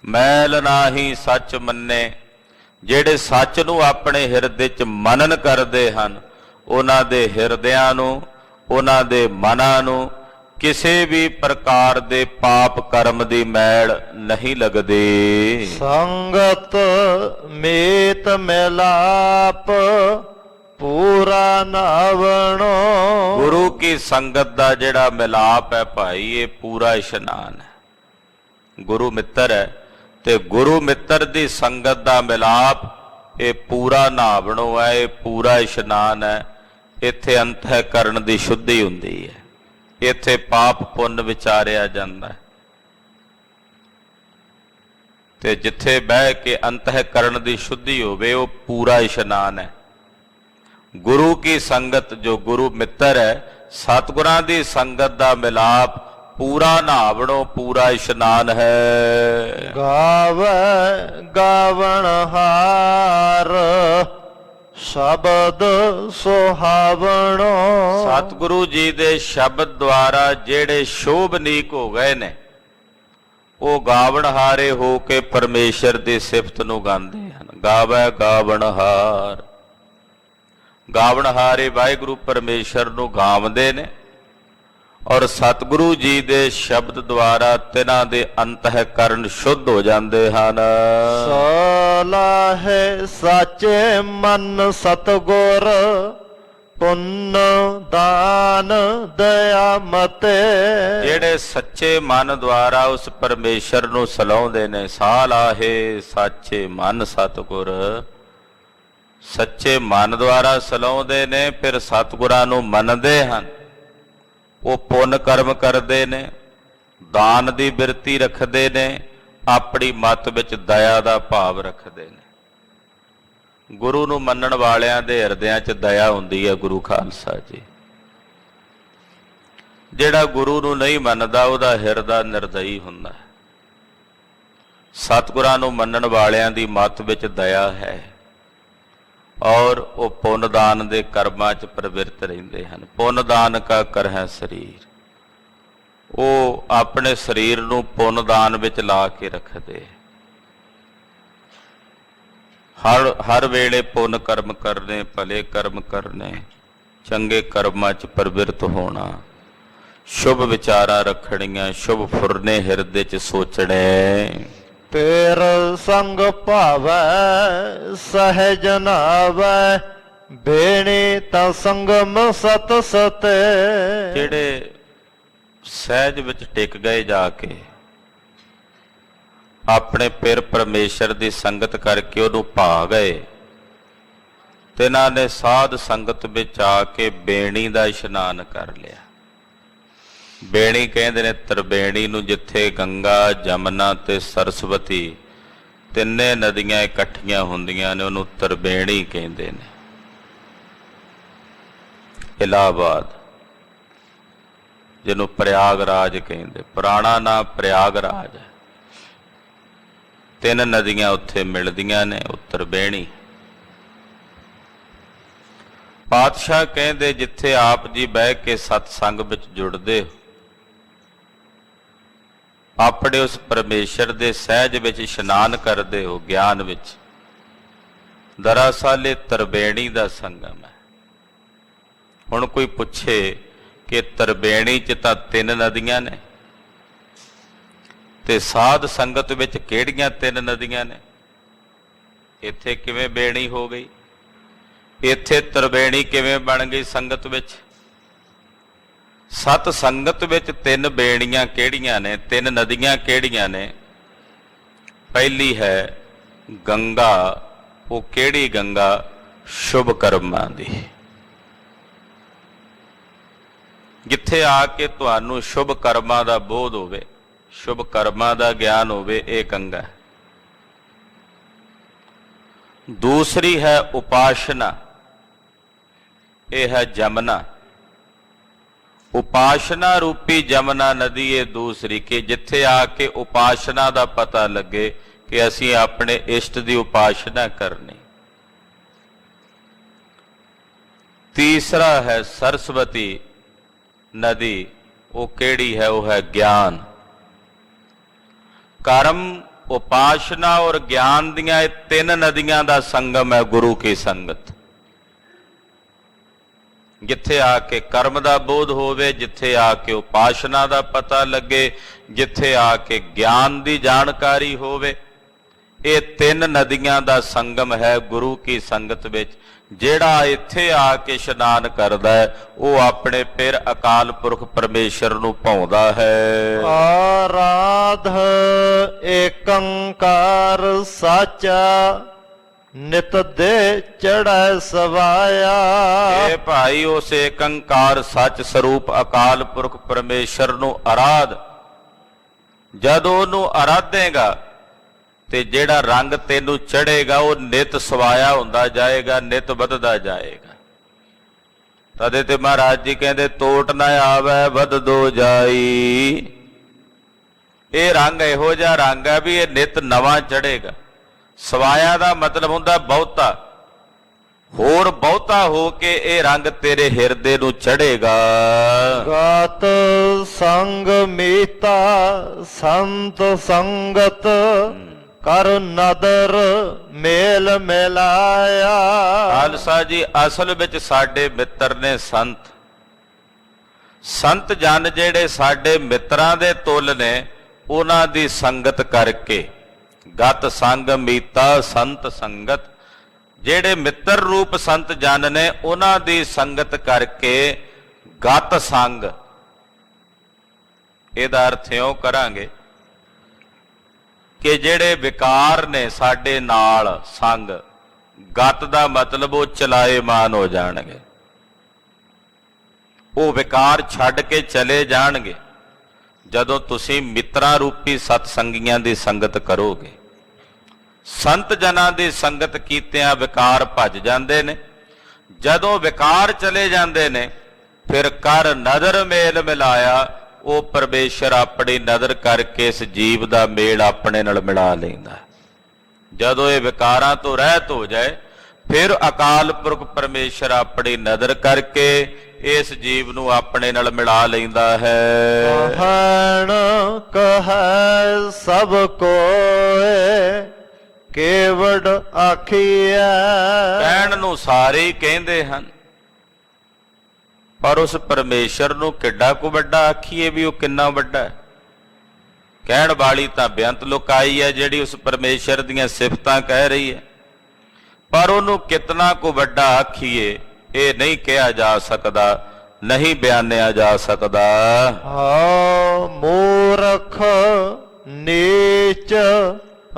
ਮੈਲ ਨਾਹੀ ਸੱਚ ਮੰਨੇ, ਜਿਹੜੇ ਸੱਚ ਨੂੰ ਆਪਣੇ ਹਿਰਦੇ 'ਚ ਮਨਨ ਕਰਦੇ ਹਨ, ਉਹਨਾਂ ਦੇ ਹਿਰਦਿਆਂ ਨੂੰ, ਉਹਨਾਂ ਦੇ ਮਨਾਂ ਨੂੰ ਕਿਸੇ ਵੀ ਪ੍ਰਕਾਰ ਦੇ ਪਾਪ ਕਰਮ ਦੀ ਮੈਲ ਨਹੀਂ ਲੱਗਦੀ। ਸੰਗਤ ਮੇਤ ਮਿਲਾਪ ਪੂਰਾ ਨਾਵਣੋ, ਗੁਰੂ ਕੀ ਸੰਗਤ ਦਾ ਜਿਹੜਾ ਮਿਲਾਪ ਹੈ ਭਾਈ, ਇਹ ਪੂਰਾ ਇਸ਼ਨਾਨ ਹੈ। ਗੁਰੂ ਮਿੱਤਰ ਹੈ ਤੇ ਗੁਰੂ ਮਿੱਤਰ ਦੀ ਸੰਗਤ ਦਾ ਮਿਲਾਪ ਇਹ ਪੂਰਾ ਨਹਾਵਣੋ ਹੈ, ਇਹ ਪੂਰਾ ਇਸ਼ਨਾਨ ਹੈ। ਇੱਥੇ ਅੰਤःਕਰਨ ਦੀ ਸ਼ੁੱਧੀ ਹੁੰਦੀ ਹੈ, ਇੱਥੇ ਪਾਪ ਪੁੰਨ ਵਿਚਾਰਿਆ ਜਾਂਦਾ ਹੈ। ਤੇ ਜਿੱਥੇ ਬਹਿ ਕੇ ਅੰਤःਕਰਨ ਦੀ ਸ਼ੁੱਧੀ ਹੋਵੇ ਉਹ ਪੂਰਾ ਇਸ਼ਨਾਨ ਹੈ। ਗੁਰੂ ਕੀ ਸੰਗਤ, ਜੋ ਗੁਰੂ ਮਿੱਤਰ ਹੈ, ਸਤਿਗੁਰਾਂ ਦੀ ਸੰਗਤ ਦਾ ਮਿਲਾਪ ਪੂਰਾ ਨਹਾਵਣੋਂ ਪੂਰਾ ਇਸ਼ਨਾਨ ਹੈ। ਗਾਵੇ ਗਾਵਣ ਹਾਰ ਸ਼ਬਦ ਸੁਹਾਵਣੋ। ਸਤਿਗੁਰੂ ਜੀ ਦੇ ਸ਼ਬਦ ਦੁਆਰਾ ਜਿਹੜੇ ਸ਼ੋਭਨੀਕ ਹੋ ਗਏ ਨੇ, ਉਹ ਗਾਵਣਹਾਰੇ ਹੋ ਕੇ ਪਰਮੇਸ਼ਰ ਦੀ ਸਿਫਤ ਨੂੰ ਗਾਉਂਦੇ ਹਨ। ਗਾਵੇ ਗਾਵਣਹਾਰ, ਗਾਵਣਹਾਰੇ ਵਾਹਿਗੁਰੂ ਪਰਮੇਸ਼ਰ ਨੂੰ ਗਾਉਂਦੇ ਨੇ, ਔਰ ਸਤਿਗੁਰੂ ਜੀ ਦੇ ਸ਼ਬਦ ਦੁਆਰਾ ਤਿਨਾਂ ਦੇ ਅੰਤःਕਰਨ ਸ਼ੁੱਧ ਹੋ ਜਾਂਦੇ ਹਨ। ਸਲਾਹੇ ਸਾਚੇ ਮਨ ਸਤਿਗੁਰ ਪੁੰਨ ਦਾਨ ਦਇਆ ਮਤੇ। ਜਿਹੜੇ ਸੱਚੇ ਮਨ ਦੁਆਰਾ ਉਸ ਪਰਮੇਸ਼ਰ ਨੂੰ ਸਲਾਹੁੰਦੇ ਨੇ, ਸਾਲਾਹੇ ਸਾਚੇ ਮਨ ਸਤਿਗੁਰ, ਸੱਚੇ ਮਨ ਦੁਆਰਾ ਸਲਾਹੁੰਦੇ ਨੇ, ਫਿਰ ਸਤਿਗੁਰਾਂ ਨੂੰ ਮੰਨਦੇ ਹਨ। ਉਹ ਪੁੰਨ ਕਰਮ ਕਰਦੇ ਨੇ, ਦਾਨ ਦੀ ਬਿਰਤੀ ਰੱਖਦੇ ਨੇ, ਆਪਣੀ ਮੱਤ ਵਿੱਚ ਦਇਆ ਦਾ ਭਾਵ ਰੱਖਦੇ ਨੇ। ਗੁਰੂ ਨੂੰ ਮੰਨਣ ਵਾਲਿਆਂ ਦੇ ਹਿਰਦਿਆਂ 'ਚ ਦਇਆ ਹੁੰਦੀ ਹੈ। ਗੁਰੂ ਖਾਲਸਾ ਜੀ, ਜਿਹੜਾ ਗੁਰੂ ਨੂੰ ਨਹੀਂ ਮੰਨਦਾ ਉਹਦਾ ਹਿਰਦਾ ਨਿਰਦਈ ਹੁੰਦਾ ਹੈ। ਸਤਿਗੁਰਾਂ ਨੂੰ ਮੰਨਣ ਵਾਲਿਆਂ ਦੀ ਮੱਤ ਵਿੱਚ ਦਇਆ ਹੈ, ਔਰ ਉਹ ਪੁੰਨ ਦਾਨ ਦੇ ਕਰਮਾਂ 'ਚ ਪ੍ਰਵਿਰਤ ਰਹਿੰਦੇ ਹਨ। ਪੁੰਨ ਦਾਨ ਕਾ ਕਰਹਿ ਸਰੀਰ, ਉਹ ਆਪਣੇ ਸਰੀਰ ਨੂੰ ਪੁੰਨ ਦਾਨ ਵਿੱਚ ਲਾ ਕੇ ਰੱਖਦੇ। ਹਰ ਵੇਲੇ ਪੁੰਨ ਕਰਮ ਕਰਨੇ, ਭਲੇ ਕਰਮ ਕਰਨੇ, ਚੰਗੇ ਕਰਮਾਂ 'ਚ ਪ੍ਰਵਿਰਤ ਹੋਣਾ, ਸ਼ੁਭ ਵਿਚਾਰਾਂ ਰੱਖਣੀਆਂ, ਸ਼ੁਭ ਫੁਰਨੇ ਹਿਰਦੇ 'ਚ ਸੋਚਣੇ। ਤੇਰ ਸੰਗ ਭਾਵੈ ਸਹਿਜ ਨਾਵੈ ਬੇਣੀ ਤਾਂ ਸੰਗਮ ਸਤ ਸਤੇ। ਜਿਹੜੇ ਸਹਿਜ ਵਿੱਚ ਟਿਕ ਗਏ, ਜਾ ਕੇ ਆਪਣੇ ਪਿਰ ਪਰਮੇਸ਼ਰ ਦੀ ਸੰਗਤ ਕਰਕੇ ਉਹਨੂੰ ਭਾ ਗਏ, ਤਿਨਾਂ ਨੇ ਸਾਧ ਸੰਗਤ ਵਿੱਚ ਆ ਕੇ ਬੇਣੀ ਦਾ ਇਸ਼ਨਾਨ ਕਰ ਲਿਆ। ਬੇਣੀ ਕਹਿੰਦੇ ਨੇ ਤ੍ਰਿਵੇਣੀ ਨੂੰ, ਜਿੱਥੇ ਗੰਗਾ, ਜਮਨਾ ਤੇ ਸਰਸਵਤੀ ਤਿੰਨੇ ਨਦੀਆਂ ਇਕੱਠੀਆਂ ਹੁੰਦੀਆਂ ਨੇ, ਉਹਨੂੰ ਤ੍ਰਿਵੇਣੀ ਕਹਿੰਦੇ ਨੇ। ਇਲਾਹਾਬਾਦ, ਜਿਹਨੂੰ ਪ੍ਰਯਾਗਰਾਜ ਕਹਿੰਦੇ, ਪੁਰਾਣਾ ਨਾਂ ਪ੍ਰਯਾਗਰਾਜ ਹੈ। ਤਿੰਨ ਨਦੀਆਂ ਉੱਥੇ ਮਿਲਦੀਆਂ ਨੇ, ਉਹ ਤ੍ਰਿਵੇਣੀ। ਪਾਤਸ਼ਾਹ ਕਹਿੰਦੇ ਜਿੱਥੇ ਆਪ ਜੀ ਬਹਿ ਕੇ ਸਤਸੰਗ ਵਿੱਚ ਜੁੜਦੇ ਹੋ, ਆਪਣੇ ਉਸ ਪਰਮੇਸ਼ਰ ਦੇ ਸਹਿਜ ਵਿੱਚ ਇਸ਼ਨਾਨ ਕਰਦੇ ਹੋ, ਗਿਆਨ ਵਿੱਚ, ਦਰਅਸਲ ਇਹ ਤ੍ਰਿਵੇਣੀ ਦਾ ਸੰਗਮ ਹੈ। ਹੁਣ ਕੋਈ ਪੁੱਛੇ ਕਿ ਤ੍ਰਿਵੇਣੀ 'ਚ ਤਾਂ ਤਿੰਨ ਨਦੀਆਂ ਨੇ, ਤੇ ਸਾਧ ਸੰਗਤ ਵਿੱਚ ਕਿਹੜੀਆਂ ਤਿੰਨ ਨਦੀਆਂ ਨੇ? ਇੱਥੇ ਕਿਵੇਂ ਬੇਣੀ ਹੋ ਗਈ? ਇੱਥੇ ਤ੍ਰਿਵੇਣੀ ਕਿਵੇਂ ਬਣ ਗਈ ਸੰਗਤ ਵਿੱਚ? ਸਤ ਸੰਗਤ ਵਿੱਚ ਤਿੰਨ ਬੇੜੀਆਂ ਕਿਹੜੀਆਂ ਨੇ, ਤਿੰਨ ਨਦੀਆਂ ਕਿਹੜੀਆਂ ਨੇ? ਪਹਿਲੀ ਹੈ ਗੰਗਾ। ਉਹ ਕਿਹੜੀ ਗੰਗਾ? ਸ਼ੁਭ ਕਰਮਾਂ ਦੀ। ਜਿੱਥੇ ਆ ਕੇ ਤੁਹਾਨੂੰ ਸ਼ੁਭ ਕਰਮਾਂ ਦਾ ਬੋਧ ਹੋਵੇ, ਸ਼ੁਭ ਕਰਮਾਂ ਦਾ ਗਿਆਨ ਹੋਵੇ, ਇਹ ਗੰਗਾ। ਦੂਸਰੀ ਹੈ ਉਪਾਸ਼ਨਾ, ਇਹ ਹੈ ਜਮਨਾ। ਉਪਾਸ਼ਨਾ ਰੂਪੀ ਜਮਨਾ ਨਦੀ ਇਹ ਦੂਸਰੀ, ਕਿ ਜਿੱਥੇ ਆ ਕੇ ਉਪਾਸ਼ਨਾ ਦਾ ਪਤਾ ਲੱਗੇ ਕਿ ਅਸੀਂ ਆਪਣੇ ਇਸ਼ਟ ਦੀ ਉਪਾਸ਼ਨਾ ਕਰਨੀ। ਤੀਸਰਾ ਹੈ ਸਰਸਵਤੀ ਨਦੀ। ਉਹ ਕਿਹੜੀ ਹੈ? ਉਹ ਹੈ ਗਿਆਨ। ਕਰਮ, ਉਪਾਸ਼ਨਾ ਔਰ ਗਿਆਨ ਦੀਆਂ ਇਹ ਤਿੰਨ ਨਦੀਆਂ ਦਾ ਸੰਗਮ ਹੈ ਗੁਰੂ ਕੀ ਸੰਗਤ। ਜਿੱਥੇ ਆ ਕੇ ਕਰਮ ਦਾ ਬੋਧ ਹੋਵੇ, ਜਿੱਥੇ ਆ ਕੇ ਉਪਾਸ਼ਨਾ ਦਾ ਪਤਾ ਲੱਗੇ, ਜਿੱਥੇ ਆ ਕੇ ਗਿਆਨ ਦੀ ਜਾਣਕਾਰੀ ਹੋਵੇ, ਇਹ ਤਿੰਨ ਨਦੀਆਂ ਦਾ ਸੰਗਮ ਹੈ ਗੁਰੂ ਕੀ ਸੰਗਤ ਵਿੱਚ। ਜਿਹੜਾ ਇੱਥੇ ਆ ਕੇ ਇਸ਼ਨਾਨ ਕਰਦਾ ਹੈ, ਉਹ ਆਪਣੇ ਪਿਰ ਅਕਾਲ ਪੁਰਖ ਪਰਮੇਸ਼ਰ ਨੂੰ ਭਾਉਂਦਾ ਹੈ। ਆਰਾਧ ਏਕੰਕਾਰ ਸਾਚਾ ਨਿਤ ਦੇ ਚੜ੍ਹੈ ਸਵਾਇਆ। ਇਹ ਭਾਈ ਉਸ ਏਕੰਕਾਰ ਸੱਚ ਸਰੂਪ ਅਕਾਲ ਪੁਰਖ ਪਰਮੇਸ਼ਰ ਨੂੰ ਅਰਾਧ, ਜਦੋਂ ਉਹਨੂੰ ਅਰਾਧੇਗਾ ਤੇ ਜਿਹੜਾ ਰੰਗ ਤੈਨੂੰ ਚੜ੍ਹੇਗਾ ਉਹ ਨਿਤ ਸਵਾਇਆ ਹੁੰਦਾ ਜਾਏਗਾ, ਨਿਤ ਵੱਧਦਾ ਜਾਏਗਾ। ਤਦੇ ਤੇ ਮਹਾਰਾਜ ਜੀ ਕਹਿੰਦੇ ਤੋਟ ਨਾ ਆਵੈ ਵਧਦੋ ਜਾਈ। ਇਹ ਰੰਗ ਇਹੋ ਜਿਹਾ ਰੰਗ ਹੈ ਵੀ ਇਹ ਨਿਤ ਨਵਾਂ ਚੜ੍ਹੇਗਾ। ਸਵਾਇਆ ਦਾ ਮਤਲਬ ਹੁੰਦਾ ਬਹੁਤਾ, ਹੋਰ ਬਹੁਤਾ ਹੋ ਕੇ ਇਹ ਰੰਗ ਤੇਰੇ ਹਿਰਦੇ ਨੂੰ ਚੜ੍ਹੇਗਾ। ਗਾਤ ਸੰਗ ਮੀਤਾ ਸੰਤ ਸੰਗਤ ਕਰ ਨਦਰ ਮੇਲ ਮਿਲਾਇਆ। ਖਾਲਸਾ ਜੀ ਅਸਲ ਵਿੱਚ ਸਾਡੇ ਮਿੱਤਰ ਨੇ ਸੰਤ। ਸੰਤ ਜਨ ਜਿਹੜੇ ਸਾਡੇ ਮਿੱਤਰਾਂ ਦੇ ਤੁੱਲ ਨੇ, ਉਹਨਾਂ ਦੀ ਸੰਗਤ ਕਰਕੇ ਗਤ ਸੰਗ ਮੀਤਾ ਸੰਤ ਸੰਗਤ, ਜਿਹੜੇ ਮਿੱਤਰ ਰੂਪ ਸੰਤ ਜਨ ਨੇ ਉਹਨਾਂ ਦੀ ਸੰਗਤ ਕਰਕੇ ਗਤ ਸੰਗ। ਇਹਦਾ ਅਰਥ ਇਉਂ ਕਰਾਂਗੇ ਕਿ ਜਿਹੜੇ ਵਿਕਾਰ ਨੇ ਸਾਡੇ ਨਾਲ ਸੰਗ, ਗਤ ਦਾ ਮਤਲਬ ਉਹ ਚਲਾਏਮਾਨ ਹੋ ਜਾਣਗੇ, ਉਹ ਵਿਕਾਰ ਛੱਡ ਕੇ ਚਲੇ ਜਾਣਗੇ ਜਦੋਂ ਤੁਸੀਂ ਮਿੱਤਰਾਂ ਰੂਪੀ ਸਤ ਸੰਗੀਆਂ ਦੀ ਸੰਗਤ ਕਰੋਗੇ। ਸੰਤ ਜਨਾਂ ਦੀ ਸੰਗਤ ਕੀਤਿਆਂ ਵਿਕਾਰ ਭੱਜ ਜਾਂਦੇ ਨੇ। ਜਦੋਂ ਵਿਕਾਰ ਚਲੇ ਜਾਂਦੇ ਨੇ ਫਿਰ ਕਰ ਨਦਰ ਮੇਲ ਮਿਲਾਇਆ, ਉਹ ਪਰਮੇਸ਼ਰ ਆਪਣੀ ਨਜ਼ਰ ਕਰਕੇ ਇਸ ਜੀਵ ਦਾ ਮੇਲ ਆਪਣੇ ਨਾਲ ਮਿਲਾ ਲੈਂਦਾ। ਜਦੋਂ ਇਹ ਵਿਕਾਰਾਂ ਤੋਂ ਰਹਿਤ ਹੋ ਜਾਏ ਫਿਰ ਅਕਾਲ ਪੁਰਖ ਪਰਮੇਸ਼ਰ ਆਪਣੀ ਨਜ਼ਰ ਕਰਕੇ ਇਸ ਜੀਵ ਨੂੰ ਆਪਣੇ ਨਾਲ ਮਿਲਾ ਲੈਂਦਾ ਹੈ। ਕਹਿਣ ਕਹੈ ਸਭ ਕੋਏ ਕੇਵੜ ਆਖੀਐ। ਕਹਿਣ ਨੂੰ ਸਾਰੇ ਹੀ ਕਹਿੰਦੇ ਹਨ, ਪਰ ਉਸ ਪਰਮੇਸ਼ਰ ਨੂੰ ਕਿੱਡਾ ਕੁ ਵੱਡਾ ਆਖੀਏ ਵੀ ਉਹ ਕਿੰਨਾ ਵੱਡਾ ਹੈ। ਕਹਿਣ ਵਾਲੀ ਤਾਂ ਬੇਅੰਤ ਲੁਕਾਈ ਹੈ ਜਿਹੜੀ ਉਸ ਪਰਮੇਸ਼ਰ ਦੀਆਂ ਸਿਫਤਾਂ ਕਹਿ ਰਹੀ ਹੈ, ਪਰ ਉਹਨੂੰ ਕਿਤਨਾ ਕੁ ਵੱਡਾ ਆਖੀਏ ਇਹ ਨਹੀਂ ਕਿਹਾ ਜਾ ਸਕਦਾ, ਨਹੀਂ ਬਿਆਨਿਆ ਜਾ ਸਕਦਾ। ਹਾਂ ਮੂਰਖ ਨੀਚ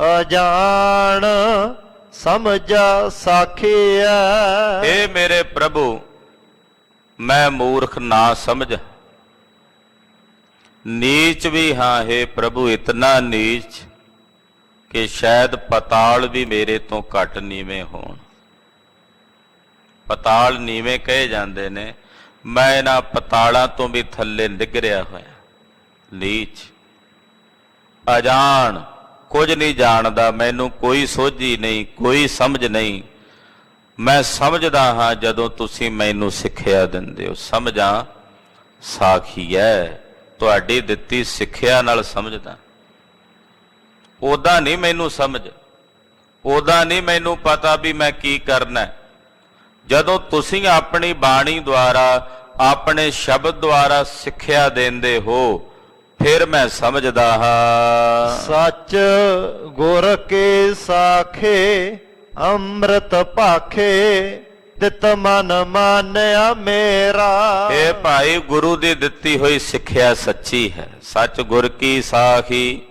ਅਜਾਣ ਸਮਝਾ ਸਾਖੀਐ। ਇਹ ਮੇਰੇ ਪ੍ਰਭੂ ਮੈਂ ਮੂਰਖ ਨਾ ਸਮਝ, ਨੀਚ ਵੀ ਹਾਂ ਹੈ ਪ੍ਰਭੂ, ਇਤਨਾ ਨੀਚ ਕਿ ਸ਼ਾਇਦ ਪਤਾਲ ਵੀ ਮੇਰੇ ਤੋਂ ਘੱਟ ਨੀਵੇਂ ਹੋਣ। ਪਤਾਲ ਨੀਵੇਂ ਕਹੇ ਜਾਂਦੇ ਨੇ, ਮੈਂ ਇਹਨਾਂ ਪਤਾਲਾਂ ਤੋਂ ਵੀ ਥੱਲੇ ਨਿਗਰਿਆ ਹੋਇਆ। ਨੀਚ ਅਜਾਣ, ਕੁਝ ਨਹੀਂ ਜਾਣਦਾ, ਮੈਨੂੰ ਕੋਈ ਸੋਝੀ ਨਹੀਂ, ਕੋਈ ਸਮਝ ਨਹੀਂ। ਮੈਂ ਸਮਝਦਾ ਹਾਂ ਜਦੋਂ ਤੁਸੀਂ ਮੈਨੂੰ ਸਿੱਖਿਆ ਦਿੰਦੇ ਹੋ। ਸਮਝਾਂ ਸਾਖੀ ਹੈ, ਤੁਹਾਡੀ ਦਿੱਤੀ ਸਿੱਖਿਆ ਨਾਲ ਸਮਝਦਾ। ਉਦਾਂ ਨਹੀਂ ਮੈਨੂੰ ਸਮਝ, ਉਦਾਂ ਨਹੀਂ ਮੈਨੂੰ ਪਤਾ ਵੀ ਮੈਂ ਕੀ ਕਰਨਾ। ਜਦੋਂ ਤੁਸੀਂ ਆਪਣੀ ਬਾਣੀ ਦੁਆਰਾ, ਆਪਣੇ ਸ਼ਬਦ ਦੁਆਰਾ ਸਿੱਖਿਆ ਦਿੰਦੇ ਹੋ ਫਿਰ ਮੈਂ ਸਮਝਦਾ ਹਾਂ। ਸੱਚ ਗੁਰ ਕੇ ਸਾਖੇ ਅੰਮ੍ਰਿਤ ਭਾਖੇ ਤਿਤ ਮਨ ਮਾਨਿਆ ਮੇਰਾ। ਇਹ ਭਾਈ ਗੁਰੂ ਦੀ ਦਿੱਤੀ ਹੋਈ ਸਿੱਖਿਆ ਸੱਚੀ ਹੈ। ਸੱਚ ਗੁਰ ਕੀ ਸਾਖੀ,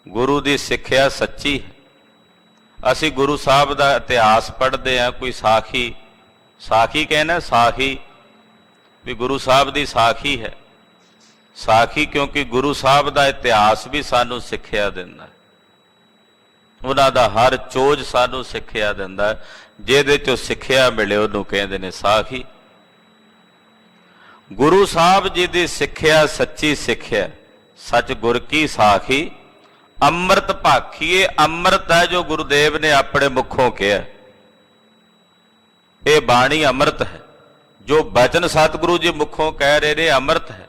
ਗੁਰੂ ਦੀ ਸਿੱਖਿਆ ਸੱਚੀ ਹੈ। ਅਸੀਂ ਗੁਰੂ ਸਾਹਿਬ ਦਾ ਇਤਿਹਾਸ ਪੜ੍ਹਦੇ ਹਾਂ, ਕੋਈ ਸਾਖੀ, ਸਾਖੀ ਕਹਿੰਦਾ ਸਾਖੀ ਵੀ ਗੁਰੂ ਸਾਹਿਬ ਦੀ ਸਾਖੀ ਹੈ। ਸਾਖੀ ਕਿਉਂਕਿ ਗੁਰੂ ਸਾਹਿਬ ਦਾ ਇਤਿਹਾਸ ਵੀ ਸਾਨੂੰ ਸਿੱਖਿਆ ਦਿੰਦਾ, ਉਹਨਾਂ ਦਾ ਹਰ ਚੋਜ ਸਾਨੂੰ ਸਿੱਖਿਆ ਦਿੰਦਾ। ਜਿਹਦੇ ਚੋਂ ਸਿੱਖਿਆ ਮਿਲੇ ਉਹਨੂੰ ਕਹਿੰਦੇ ਨੇ ਸਾਖੀ। ਗੁਰੂ ਸਾਹਿਬ ਜੀ ਦੀ ਸਿੱਖਿਆ ਸੱਚੀ ਸਿੱਖਿਆ। ਸੱਚ ਗੁਰ ਕੀ ਸਾਖੀ ਅੰਮ੍ਰਿਤ ਭਾਖੀਏ। ਅੰਮ੍ਰਿਤ ਹੈ ਜੋ ਗੁਰੂਦੇਵ ਨੇ ਆਪਣੇ ਮੁਖੋਂ ਕਿਹਾ। ਇਹ ਬਾਣੀ ਅੰਮ੍ਰਿਤ ਹੈ, ਜੋ ਬਚਨ ਸਤਿਗੁਰੂ ਜੀ ਮੁਖੋਂ ਕਹਿ ਰਹੇ ਨੇ ਅੰਮ੍ਰਿਤ ਹੈ।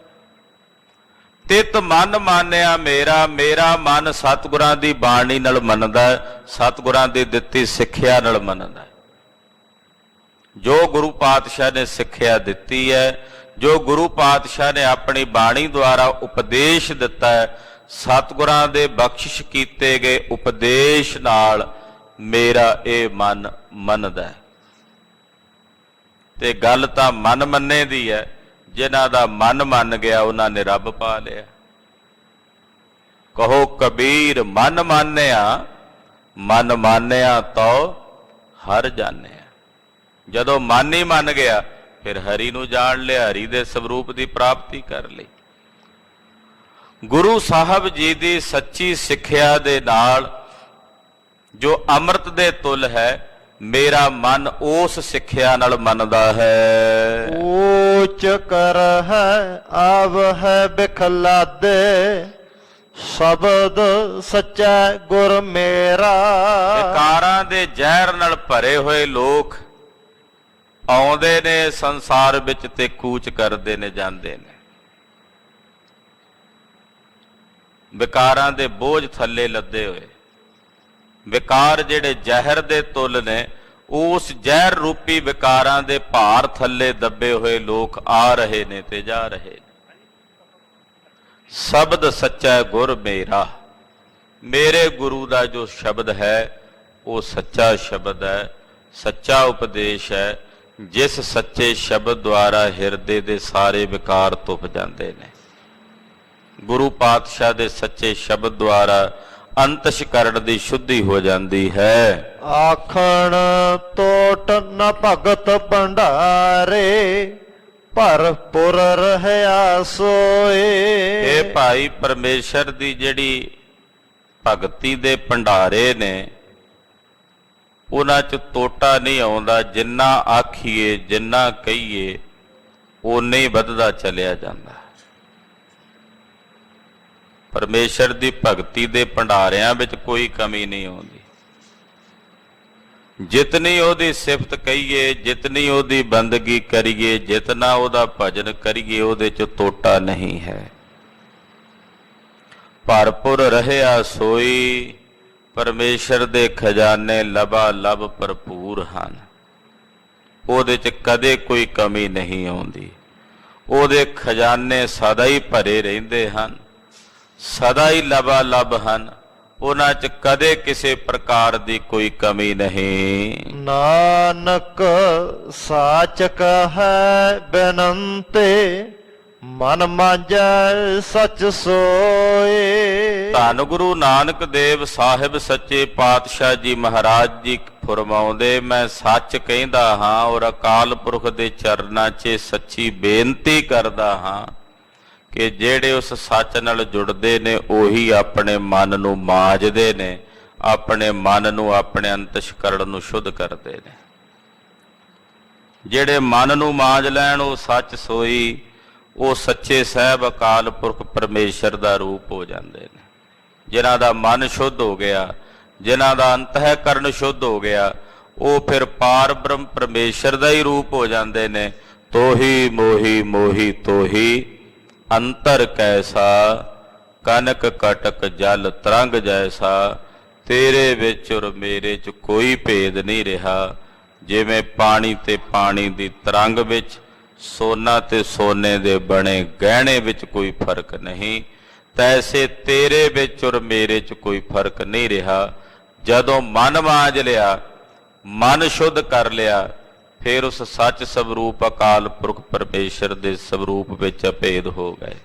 ਤਿਤ ਮਨ ਮਾਨਿਆ ਮੇਰਾ, ਮੇਰਾ ਮਨ ਸਤਿਗੁਰਾਂ ਦੀ ਬਾਣੀ ਨਾਲ ਮੰਨਦਾ, ਸਤਿਗੁਰਾਂ ਦੀ ਦਿੱਤੀ ਸਿੱਖਿਆ ਨਾਲ ਮੰਨਦਾ। ਜੋ ਗੁਰੂ ਪਾਤਸ਼ਾਹ ਨੇ ਸਿੱਖਿਆ ਦਿੱਤੀ ਹੈ, ਜੋ ਗੁਰੂ ਪਾਤਸ਼ਾਹ ਨੇ ਆਪਣੀ ਬਾਣੀ ਦੁਆਰਾ ਉਪਦੇਸ਼ ਦਿੱਤਾ ਹੈ, ਸਤਿਗੁਰਾਂ ਦੇ ਬਖਸ਼ਿਸ਼ ਕੀਤੇ ਗਏ ਉਪਦੇਸ਼ ਨਾਲ ਮੇਰਾ ਇਹ ਮਨ ਮੰਨਦਾ ਹੈ। ਤੇ ਗੱਲ ਤਾਂ ਮਨ ਮੰਨੇ ਦੀ ਹੈ। ਜਿਨ੍ਹਾਂ ਦਾ ਮਨ ਮੰਨ ਗਿਆ ਉਹਨਾਂ ਨੇ ਰੱਬ ਪਾ ਲਿਆ। ਕਹੋ ਕਬੀਰ ਮਨ ਮਾਨਿਆ, ਮਨ ਮਾਨਿਆ ਤੋ ਹਰ ਜਾਣਿਆ। ਜਦੋਂ ਮਨ ਹੀ ਮੰਨ ਗਿਆ ਫਿਰ ਹਰੀ ਨੂੰ ਜਾਣ ਲਿਆ, ਹਰੀ ਦੇ ਸਰੂਪ ਦੀ ਪ੍ਰਾਪਤੀ ਕਰ ਲਈ। ਗੁਰੂ ਸਾਹਿਬ ਜੀ ਦੀ ਸੱਚੀ ਸਿੱਖਿਆ ਦੇ ਨਾਲ ਜੋ ਅੰਮ੍ਰਿਤ ਦੇ ਤੁਲ ਹੈ, ਮੇਰਾ ਮਨ ਉਸ ਸਿੱਖਿਆ ਨਾਲ ਮੰਨਦਾ ਹੈ। ਊਚ ਕਰ ਹੈ ਆਵ ਹੈ ਬਿਖਲਾਦੇ, ਸ਼ਬਦ ਸੱਚਾ ਗੁਰ ਮੇਰਾ। ਵਿਕਾਰਾਂ ਦੇ ਜ਼ਹਿਰ ਨਾਲ ਭਰੇ ਹੋਏ ਲੋਕ ਆਉਂਦੇ ਨੇ ਸੰਸਾਰ ਵਿੱਚ ਤੇ ਕੂਚ ਕਰਦੇ ਨੇ, ਜਾਂਦੇ ਨੇ। ਵਿਕਾਰਾਂ ਦੇ ਬੋਝ ਥੱਲੇ ਲੱਦੇ ਹੋਏ, ਵਿਕਾਰ ਜਿਹੜੇ ਜ਼ਹਿਰ ਦੇ ਤੁਲ ਨੇ, ਉਸ ਜ਼ਹਿਰ ਰੂਪੀ ਵਿਕਾਰਾਂ ਦੇ ਭਾਰ ਥੱਲੇ ਦੱਬੇ ਹੋਏ ਲੋਕ ਆ ਰਹੇ ਨੇ ਤੇ ਜਾ ਰਹੇ ਨੇ। ਸ਼ਬਦ ਸੱਚਾ ਗੁਰ ਮੇਰਾ, ਮੇਰੇ ਗੁਰੂ ਦਾ ਜੋ ਸ਼ਬਦ ਹੈ ਉਹ ਸੱਚਾ ਸ਼ਬਦ ਹੈ, ਸੱਚਾ ਉਪਦੇਸ਼ ਹੈ, ਜਿਸ ਸੱਚੇ ਸ਼ਬਦ ਦੁਆਰਾ ਹਿਰਦੇ ਦੇ ਸਾਰੇ ਵਿਕਾਰ ਧੁੱਪ ਜਾਂਦੇ ਨੇ। ਗੁਰੂ ਪਾਤਸ਼ਾਹ ਦੇ ਸੱਚੇ ਸ਼ਬਦ ਦੁਆਰਾ ਅੰਤਸ਼ਕਰਣ ਦੀ ਸ਼ੁੱਧੀ ਹੋ ਜਾਂਦੀ ਹੈ। ਆਖਣ ਤੋਟ ਨ ਭਗਤ ਭੰਡਾਰੇ, ਭਰਪੁਰ ਰਹਿਆ ਸੋਏ। ਇਹ ਭਾਈ ਪਰਮੇਸ਼ਰ ਦੀ ਜਿਹੜੀ ਭਗਤੀ ਦੇ ਭੰਡਾਰੇ ਨੇ, ਉਹਨਾਂ 'ਚ ਤੋਟਾ ਨਹੀਂ ਆਉਂਦਾ। ਜਿੰਨਾ ਆਖੀਏ, ਜਿੰਨਾ ਕਹੀਏ, ਓਨੇ ਹੀ ਵੱਧਦਾ ਚਲਿਆ ਜਾਂਦਾ। ਪਰਮੇਸ਼ਰ ਦੀ ਭਗਤੀ ਦੇ ਭੰਡਾਰਿਆਂ ਵਿੱਚ ਕੋਈ ਕਮੀ ਨਹੀਂ ਆਉਂਦੀ। ਜਿਤਨੀ ਉਹਦੀ ਸਿਫਤ ਕਹੀਏ, ਜਿਤਨੀ ਉਹਦੀ ਬੰਦਗੀ ਕਰੀਏ, ਜਿਤਨਾ ਉਹਦਾ ਭਜਨ ਕਰੀਏ, ਉਹਦੇ 'ਚ ਤੋਟਾ ਨਹੀਂ ਹੈ। ਭਰਪੁਰ ਰਹਿਆ ਸੋਈ, ਪਰਮੇਸ਼ਰ ਦੇ ਖਜ਼ਾਨੇ ਲਬਾ ਲਬ ਭਰਪੂਰ ਹਨ। ਉਹਦੇ 'ਚ ਕਦੇ ਕੋਈ ਕਮੀ ਨਹੀਂ ਆਉਂਦੀ। ਉਹਦੇ ਖਜ਼ਾਨੇ ਸਦਾ ਹੀ ਭਰੇ ਰਹਿੰਦੇ ਹਨ, ਸਦਾ ਹੀ ਲਬਾ ਲਬ ਹਨ। ਉਹਨਾਂ 'ਚ ਕਦੇ ਕਿਸੇ ਪ੍ਰਕਾਰ ਦੀ ਕੋਈ ਕਮੀ ਨਹੀਂ। ਨਾਨਕ ਸਾਚ ਕਹੈ ਬੇਨੰਤੇ, ਮਨ ਮਾਂਜੈ ਸਚ ਸੋਏ। ਧੰਨ ਗੁਰੂ ਨਾਨਕ ਦੇਵ ਸਾਹਿਬ ਸੱਚੇ ਪਾਤਸ਼ਾਹ ਜੀ ਮਹਾਰਾਜ ਜੀ ਫਰਮਾਉਂਦੇ, ਮੈਂ ਸੱਚ ਕਹਿੰਦਾ ਹਾਂ ਔਰ ਅਕਾਲ ਪੁਰਖ ਦੇ ਚਰਨਾਂ 'ਚ ਸੱਚੀ ਬੇਨਤੀ ਕਰਦਾ ਹਾਂ ਕਿ ਜਿਹੜੇ ਉਸ ਸੱਚ ਨਾਲ ਜੁੜਦੇ ਨੇ ਉਹੀ ਆਪਣੇ ਮਨ ਨੂੰ ਮਾਂਜਦੇ ਨੇ, ਆਪਣੇ ਮਨ ਨੂੰ, ਆਪਣੇ ਅੰਤਸ਼ਕਰਣ ਨੂੰ ਸ਼ੁੱਧ ਕਰਦੇ ਨੇ। ਜਿਹੜੇ ਮਨ ਨੂੰ ਮਾਂਜ ਲੈਣ ਉਹ ਸੱਚ ਸੋਈ, ਉਹ ਸੱਚੇ ਸਾਹਿਬ ਅਕਾਲ ਪੁਰਖ ਪਰਮੇਸ਼ਰ ਦਾ ਰੂਪ ਹੋ ਜਾਂਦੇ ਨੇ। ਜਿਨ੍ਹਾਂ ਦਾ ਮਨ ਸ਼ੁੱਧ ਹੋ ਗਿਆ, ਜਿਨ੍ਹਾਂ ਦਾ ਅੰਤःਕਰਨ ਸ਼ੁੱਧ ਹੋ ਗਿਆ, ਉਹ ਫਿਰ ਪਾਰ ਬ੍ਰਹਮ ਪਰਮੇਸ਼ਰ ਦਾ ਹੀ ਰੂਪ ਹੋ ਜਾਂਦੇ ਨੇ। ਤੋਹੀ ਮੋਹੀ ਮੋਹੀ ਤੋਹੀ, ਅੰਤਰ ਕੈਸਾ, ਕਨਕ ਕਟਕ ਜਲ ਤਰੰਗ ਜੈਸਾ। ਤੇਰੇ ਵਿੱਚ ਔਰ ਮੇਰੇ 'ਚ ਕੋਈ ਭੇਦ ਨਹੀਂ ਰਿਹਾ। ਜਿਵੇਂ ਪਾਣੀ ਤੇ ਪਾਣੀ ਦੀ ਤਰੰਗ ਵਿੱਚ, ਸੋਨਾ ਤੇ ਸੋਨੇ ਦੇ ਬਣੇ ਗਹਿਣੇ ਵਿੱਚ ਕੋਈ ਫਰਕ ਨਹੀਂ, ਤੈਸੇ ਤੇਰੇ ਵਿੱਚ ਔਰ ਮੇਰੇ 'ਚ ਕੋਈ ਫਰਕ ਨਹੀਂ ਰਿਹਾ। ਜਦੋਂ ਮਨ ਮਾਂਜ ਲਿਆ, ਮਨ ਸ਼ੁੱਧ ਕਰ ਲਿਆ, ਫਿਰ ਉਸ ਸੱਚ ਸਵਰੂਪ ਅਕਾਲ ਪੁਰਖ ਪਰਮੇਸ਼ਰ ਦੇ ਸਵਰੂਪ ਵਿੱਚ ਅਭੇਦ ਹੋ ਗਏ।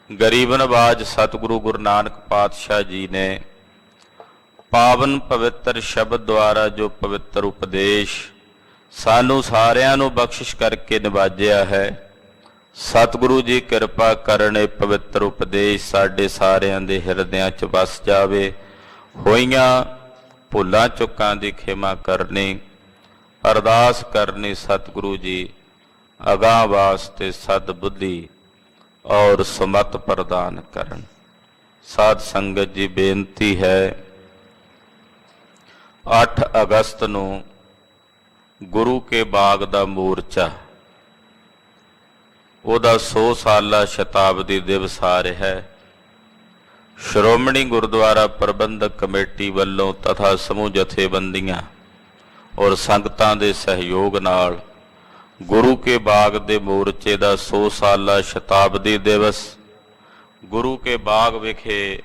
ਗਰੀਬ ਨਵਾਜ ਸਤਿਗੁਰੂ ਗੁਰੂ ਨਾਨਕ ਪਾਤਸ਼ਾਹ ਜੀ ਨੇ ਪਾਵਨ ਪਵਿੱਤਰ ਸ਼ਬਦ ਦੁਆਰਾ ਜੋ ਪਵਿੱਤਰ ਉਪਦੇਸ਼ ਸਾਨੂੰ ਸਾਰਿਆਂ ਨੂੰ ਬਖਸ਼ਿਸ਼ ਕਰਕੇ ਨਿਵਾਜਿਆ ਹੈ। ਸਤਿਗੁਰੂ ਜੀ ਕਿਰਪਾ ਕਰਨ ਇਹ ਪਵਿੱਤਰ ਉਪਦੇਸ਼ ਸਾਡੇ ਸਾਰਿਆਂ ਦੇ ਹਿਰਦਿਆਂ 'ਚ ਵਸ ਜਾਵੇ। ਹੋਈਆਂ ਭੁੱਲਾਂ ਚੁੱਕਾਂ ਦੀ ਖਿਮਾ ਕਰਨੀ, ਅਰਦਾਸ ਕਰਨੀ ਸਤਿਗੁਰੂ ਜੀ ਅਗਾਂਹ ਵਾਸਤੇ ਸਦ ਬੁੱਧੀ ਔਰ ਸਮਤ ਪ੍ਰਦਾਨ ਕਰਨ। ਸਾਧ ਸੰਗਤ ਜੀ ਬੇਨਤੀ ਹੈ, 8 ਅਗਸਤ ਨੂੰ ਗੁਰੂ ਕੇ ਬਾਗ ਦਾ ਮੋਰਚਾ, ਉਹਦਾ 100 ਸਾਲਾ ਸ਼ਤਾਬਦੀ ਦਿਵਸ ਆ ਰਿਹਾ ਹੈ। ਸ਼੍ਰੋਮਣੀ ਗੁਰਦੁਆਰਾ ਪ੍ਰਬੰਧਕ ਕਮੇਟੀ ਵੱਲੋਂ ਤਥਾ ਸਮੂਹ ਜਥੇਬੰਦੀਆਂ ਔਰ ਸੰਗਤਾਂ ਦੇ ਸਹਿਯੋਗ ਨਾਲ ਗੁਰੂ ਕੇ ਬਾਗ ਦੇ ਮੋਰਚੇ ਦਾ 100 ਸਾਲਾ ਸ਼ਤਾਬਦੀ ਦਿਵਸ ਗੁਰੂ ਕੇ ਬਾਗ ਵਿਖੇ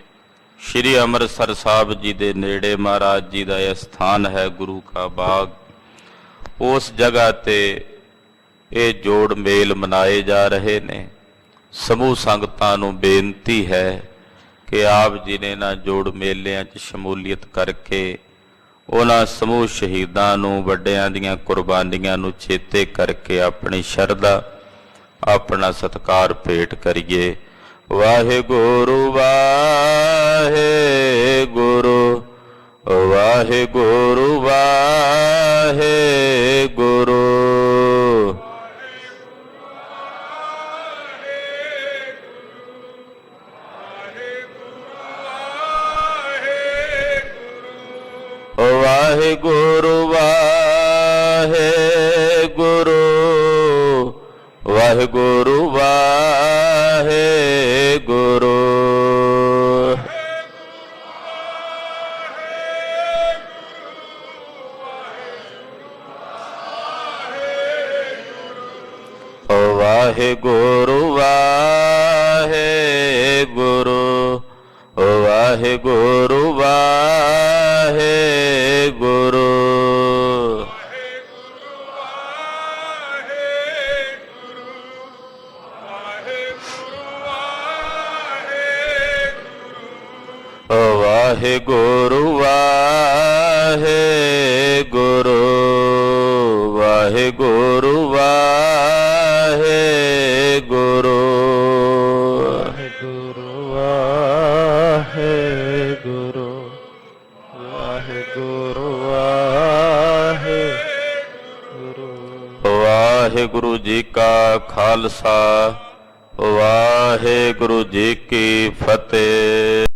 ਸ਼੍ਰੀ ਅੰਮ੍ਰਿਤਸਰ ਸਾਹਿਬ ਜੀ ਦੇ ਨੇੜੇ ਮਹਾਰਾਜ ਜੀ ਦਾ ਇਹ ਸਥਾਨ ਹੈ, ਗੁਰੂ ਕਾ ਬਾਗ। ਉਸ ਜਗ੍ਹਾ ਤੇ ਇਹ ਜੋੜ ਮੇਲ ਮਨਾਏ ਜਾ ਰਹੇ ਨੇ। ਸਮੂਹ ਸੰਗਤਾਂ ਨੂੰ ਬੇਨਤੀ ਹੈ ਕਿ ਆਪ ਜੀ ਨੇ ਇਹਨਾਂ ਜੋੜ ਮੇਲਿਆਂ 'ਚ ਸ਼ਮੂਲੀਅਤ ਕਰਕੇ ਉਹਨਾਂ ਸਮੂਹ ਸ਼ਹੀਦਾਂ ਨੂੰ, ਵੱਡਿਆਂ ਦੀਆਂ ਕੁਰਬਾਨੀਆਂ ਨੂੰ ਚੇਤੇ ਕਰਕੇ ਆਪਣੀ ਸ਼ਰਧਾ, ਆਪਣਾ ਸਤਿਕਾਰ ਭੇਟ ਕਰੀਏ। ਵਾਹਿਗੁਰੂ ਵਾਹਿਗੁਰੂ, ਵਾਹਿਗੁਰੂ ਵਾਹਿਗੁਰੂ। ਵਾਹਿਗੁਰੂ ਵਾਹਿਗੁਰੂ, ਵਾਹਿਗੁਰੂ ਵਾਹਿਗੁਰੂ। ਵਾਹਿਗੁਰੂ ਵਾਹਿਗੁਰੂ, ਵਾਹਿਗੁਰੂ ਵਾਹਿਗੁਰੂ। ਵਾਹਿਗੁਰੂ ਵਾਹਿਗੁਰੂ, ਵਾਹਿਗੁਰੂ ਵਾਹਿਗੁਰੂ। ਵਾਹਿਗੁਰੂ ਵਾਹਿਗੁਰੂ, ਵਾਹਿਗੁਰੂ ਵਾਹਿਗੁਰੂ। ਵਾਹਿਗੁਰੂ ਜੀ ਕਾ ਖਾਲਸਾ, ਵਾਹਿਗੁਰੂ ਜੀ ਕੀ ਫਤਿਹ।